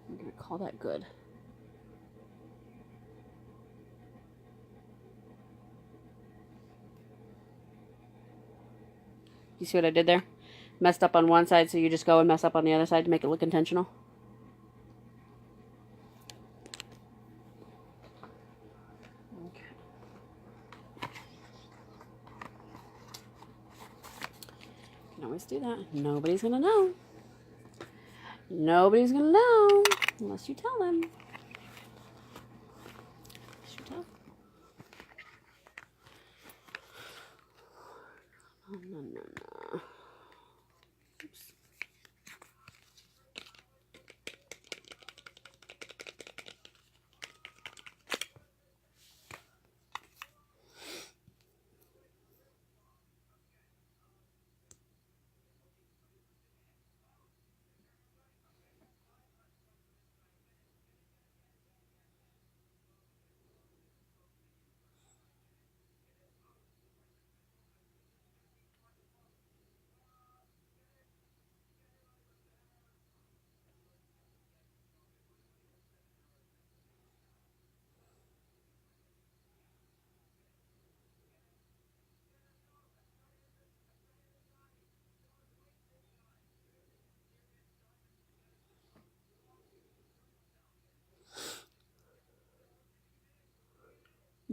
A: I'm going to call that good. You see what I did there? Messed up on one side, so you just go and mess up on the other side to make it look intentional. Okay. You can always do that. Nobody's going to know. Nobody's going to know unless you tell them. Unless you tell them. No. Oops.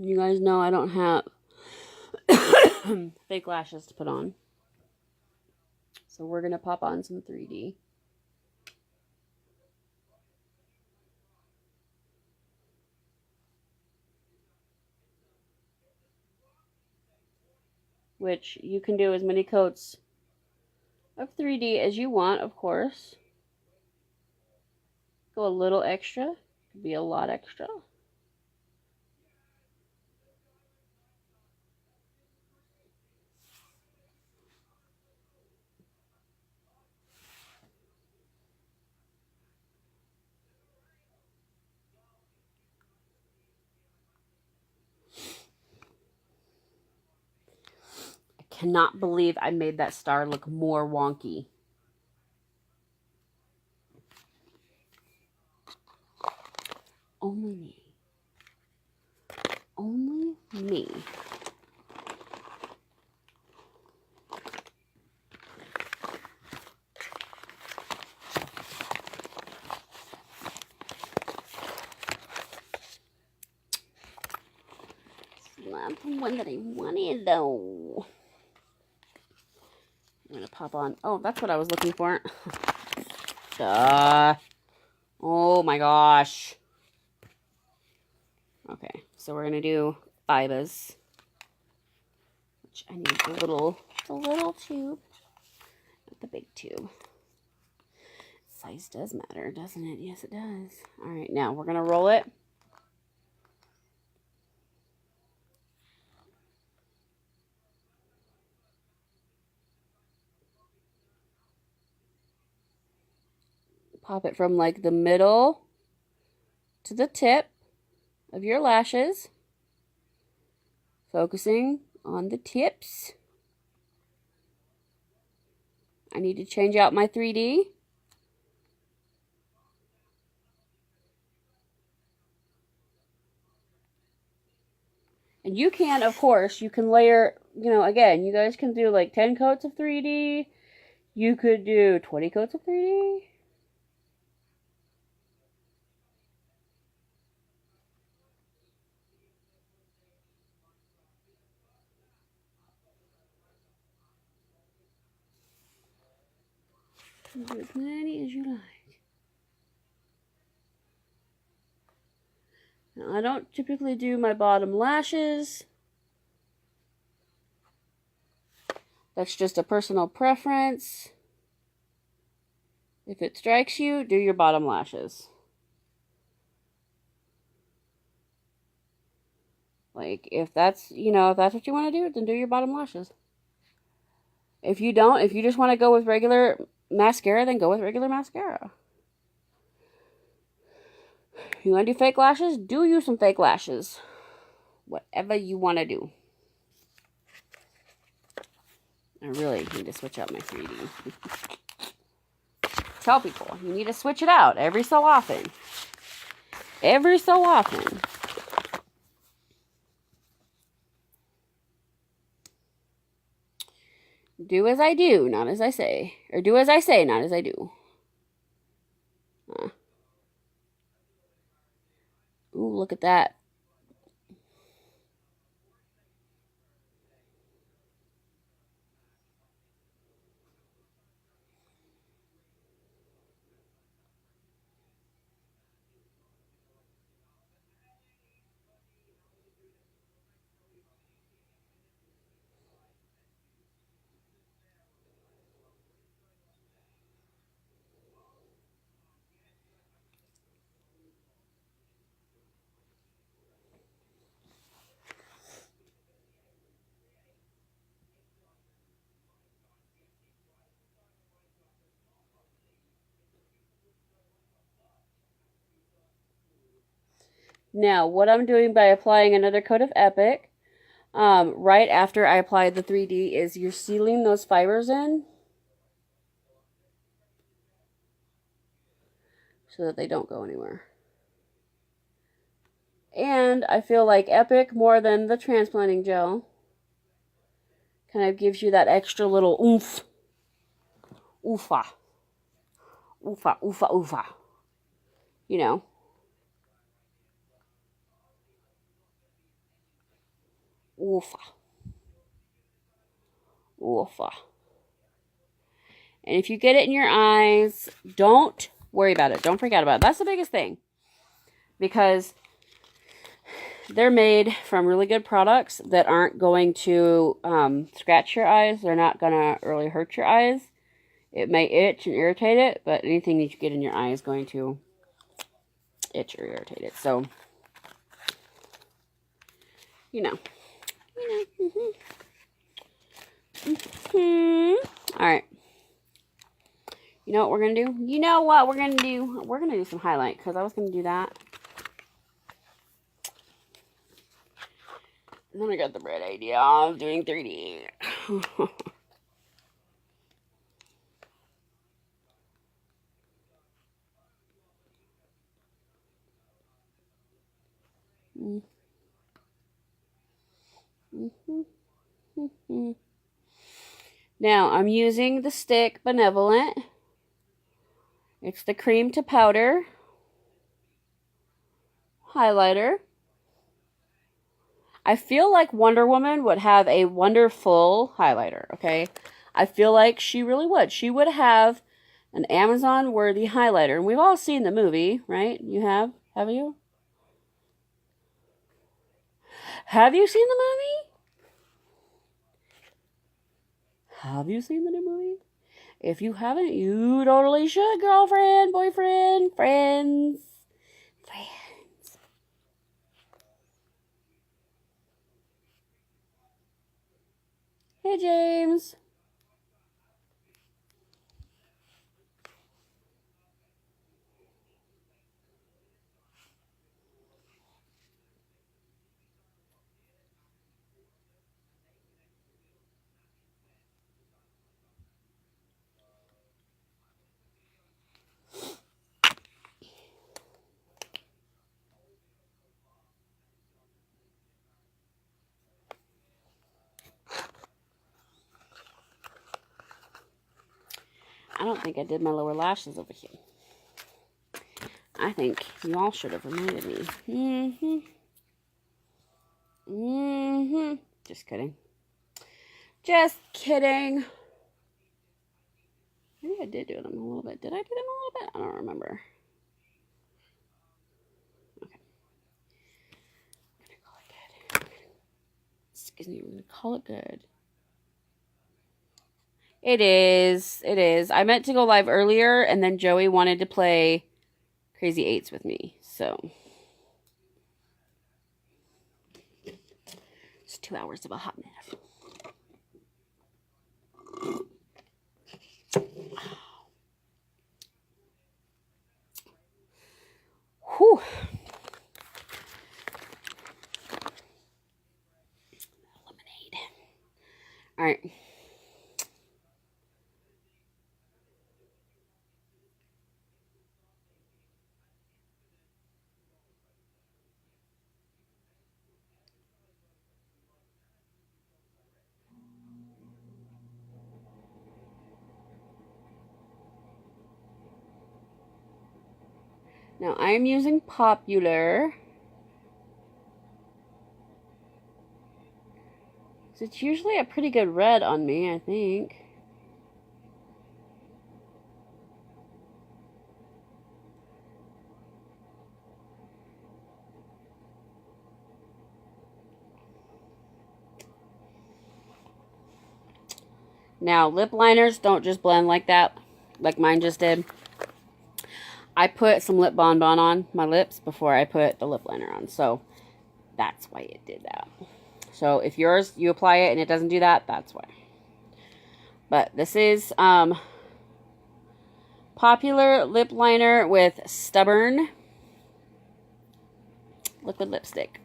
A: You guys know I don't have fake lashes to put on. So we're going to pop on some 3D. Which you can do as many coats of 3D as you want, of course. Go a little extra. Could be a lot extra. Cannot believe I made that star look more wonky. Only me. Only me. It's not the one that I wanted though. I'm going to pop on. Oh, that's what I was looking for. Duh. Oh my gosh. Okay, so we're going to do fibers. Which I need the little tube. Not the big tube. Size does matter, doesn't it? Yes, it does. Alright, now we're going to roll it. Pop it from like the middle to the tip of your lashes. Focusing on the tips. I need to change out my 3D. And you can, of course, you can layer, you know, again, you guys can do like 10 coats of 3D. You could do 20 coats of 3D. Do as many as you like. Now, I don't typically do my bottom lashes. That's just a personal preference. If it strikes you, do your bottom lashes. Like, if that's, if that's what you want to do, then do your bottom lashes. If you don't, if you just want to go with regular mascara, then go with regular mascara. If you want to do fake lashes, do you some fake lashes. Whatever you want to do. I really need to switch out my 3D. Tell people, you need to switch it out every so often. Every so often. Do as I do, not as I say. Or do as I say, not as I do. Ooh, look at that. Now, what I'm doing by applying another coat of Epic, right after I applied the 3D, is you're sealing those fibers in so that they don't go anywhere. And I feel like Epic, more than the transplanting gel, kind of gives you that extra little oomph. Oofa. Oofa, oofa, oofa. You know. Oofa. Oofa. And if you get it in your eyes, don't worry about it. Don't forget about it. That's the biggest thing. Because they're made from really good products that aren't going to scratch your eyes. They're not going to really hurt your eyes. It may itch and irritate it, but anything that you get in your eye is going to itch or irritate it. So, you know. All right. You know what we're going to do? You know what we're going to do? We're going to do some highlight because I was going to do that. And then I got the bright idea of doing 3D. Now, I'm using the stick Benevolent. It's the cream to powder highlighter. I feel like Wonder Woman would have a wonderful highlighter, okay? I feel like she really would. She would have an Amazon-worthy highlighter. And we've all seen the movie, right? You have? Have you? Have you seen the movie? Have you seen the new movie? If you haven't, you totally should, girlfriend, boyfriend, friends. Hey, James. I don't think I did my lower lashes over here. I think you all should have reminded me. Just kidding. Just kidding. Maybe I did do them a little bit. Did I do them a little bit? I don't remember. Okay. I'm going to call it good. Excuse me. We're going to call it good. It is. It is. I meant to go live earlier, and then Joey wanted to play Crazy Eights with me. So it's 2 hours of a hot minute. Whew. Lemonade. All right. Now I am using Popular. So it's usually a pretty good red on me, I think. Now, lip liners don't just blend like that, like mine just did. I put some lip bonbon on my lips before I put the lip liner on, so that's why it did that. So if yours, you apply it and it doesn't do that, that's why. But this is Popular lip liner with Stubborn liquid lipstick.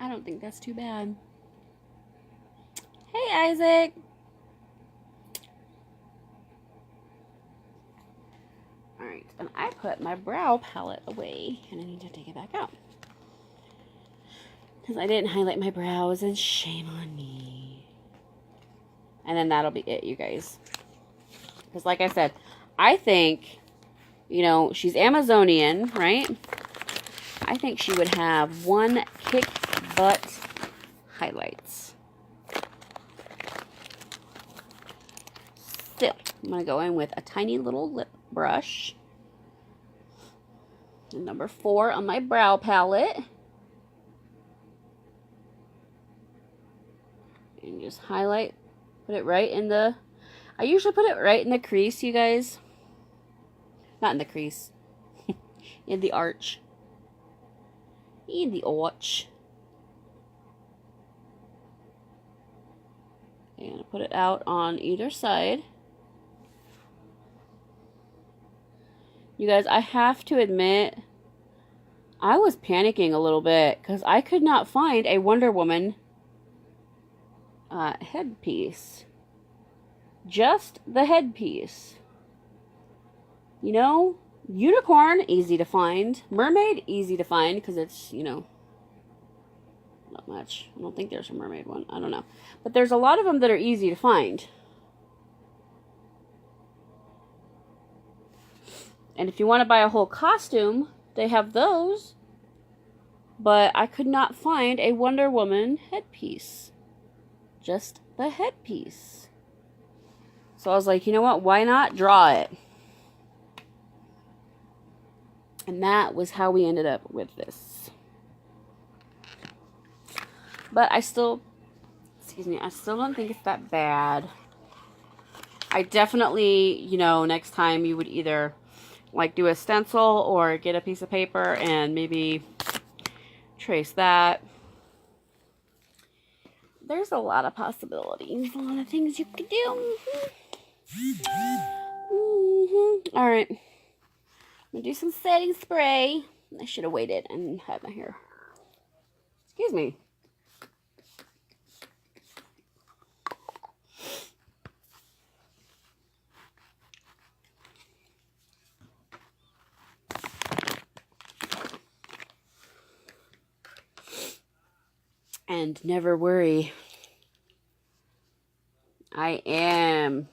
A: I don't think that's too bad. Hey, Isaac. Alright, and I put my brow palette away, and I need to take it back out. Because I didn't highlight my brows, and shame on me. And then that'll be it, you guys. Because like I said, I think, you know, she's Amazonian, right? I think she would have one kick butt highlights. Still, I'm going to go in with a tiny little lip brush. And number 4 on my brow palette. And just highlight, put it right in the, I usually put it right in the crease, you guys. Not in the crease. In the arch. In the arch. And put it out on either side. You guys, I have to admit, I was panicking a little bit because I could not find a Wonder Woman headpiece. Just the headpiece. You know, unicorn, easy to find. Mermaid, easy to find because it's, you know, not much. I don't think there's a mermaid one. I don't know. But there's a lot of them that are easy to find. And if you want to buy a whole costume, they have those. But I could not find a Wonder Woman headpiece. Just the the headpiece. So I was like, you know what? Why not draw it? And that was how we ended up with this. But I still don't think it's that bad. I definitely, you know, next time you would either like do a stencil or get a piece of paper and maybe trace that. There's a lot of possibilities, a lot of things you could do. All right, I'm gonna do some setting spray. I should have waited and had my hair. Excuse me. And never worry. I am.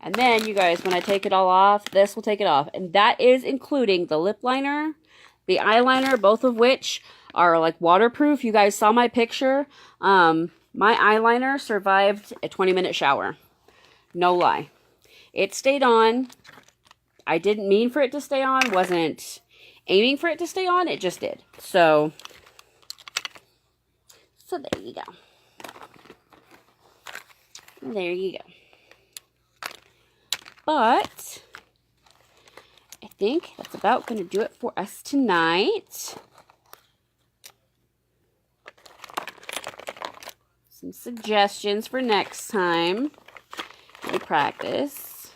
A: And then, you guys, when I take it all off, this will take it off. And that is including the lip liner, the eyeliner, both of which are like waterproof. You guys saw my picture. My eyeliner survived a 20-minute shower. No lie. It stayed on. I didn't mean for it to stay on. Wasn't aiming for it to stay on. It just did. So there you go. There you go. But I think that's about going to do it for us tonight. Some suggestions for next time. Let me practice.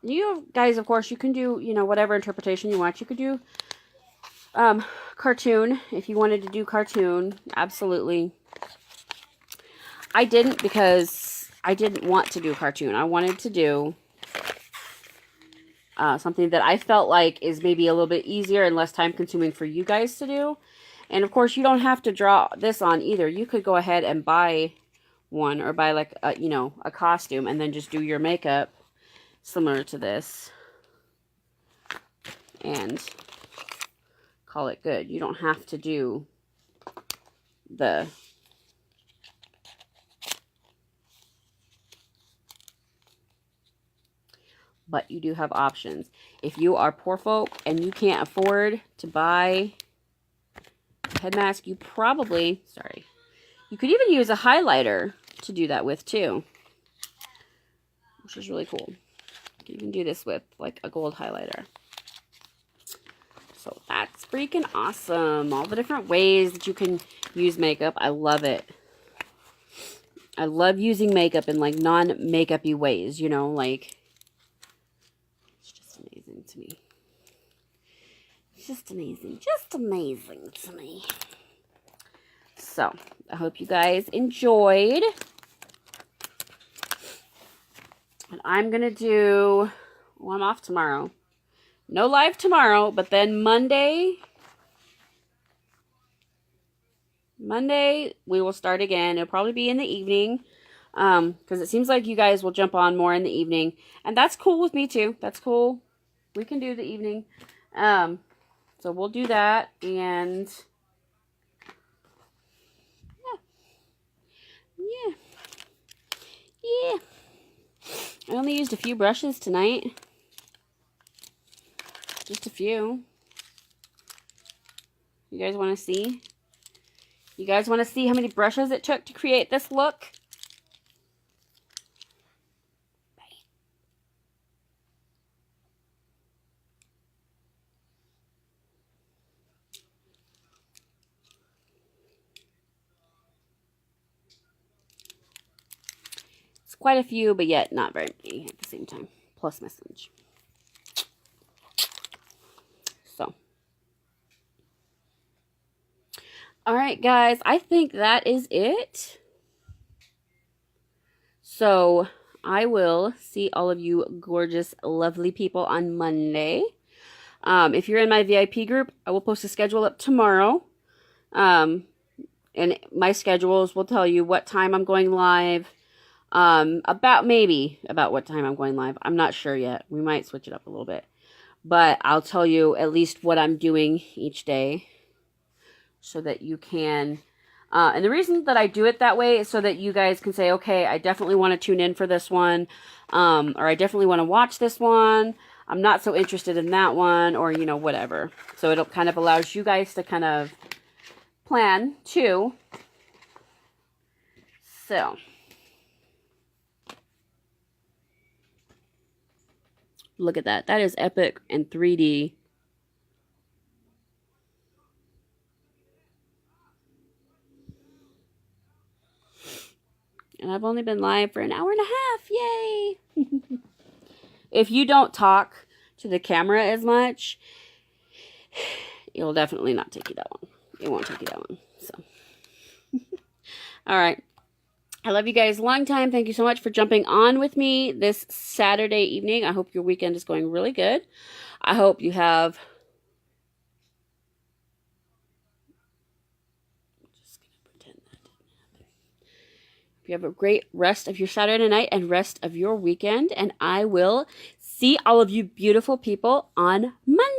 A: You guys, of course, you can do, you know, whatever interpretation you want. You could do cartoon if you wanted to do cartoon. Absolutely. I didn't because I didn't want to do cartoon. I wanted to do something that I felt like is maybe a little bit easier and less time consuming for you guys to do. And of course, you don't have to draw this on either. You could go ahead and buy one or buy like a, you know, a costume and then just do your makeup similar to this and call it good. You don't have to do the but you do have options. If you are poor folk and you can't afford to buy a head mask, you probably, you could even use a highlighter to do that with too, which is really cool. You can do this with like a gold highlighter. So that's freaking awesome. All the different ways that you can use makeup. I love it. I love using makeup in like non-makeup-y ways, you know, like it's just amazing to me. It's just amazing. Just amazing to me. So, I hope you guys enjoyed. And I'm going to do, well, I'm off tomorrow. No live tomorrow, but then Monday, we will start again. It'll probably be in the evening, because it seems like you guys will jump on more in the evening. And that's cool with me too. That's cool. We can do the evening. So we'll do that. And yeah. I only used a few brushes tonight. Just a few. You guys want to see? You guys want to see how many brushes it took to create this look? It's quite a few, but yet not very many at the same time. Plus my smudge. So. Alright, guys. I think that is it. So, I will see all of you gorgeous, lovely people on Monday. If you're in my VIP group, I will post a schedule up tomorrow. And my schedules will tell you what time I'm going live. About what time I'm going live. I'm not sure yet. We might switch it up a little bit. But I'll tell you at least what I'm doing each day so that you can... and the reason that I do it that way is so that you guys can say, okay, I definitely want to tune in for this one. Or I definitely want to watch this one. I'm not so interested in that one. Or, you know, whatever. So it kind of allows you guys to kind of plan too. So... look at that. That is epic and 3D. And I've only been live for an hour and a half. Yay! If you don't talk to the camera as much, it'll definitely not take you that one. It won't take you that one. So, all right. I love you guys. Long time. Thank you so much for jumping on with me this Saturday evening. I hope your weekend is going really good. I hope you have... I'm just going to pretend that didn't happen. Hope you have a great rest of your Saturday night and rest of your weekend. And I will see all of you beautiful people on Monday.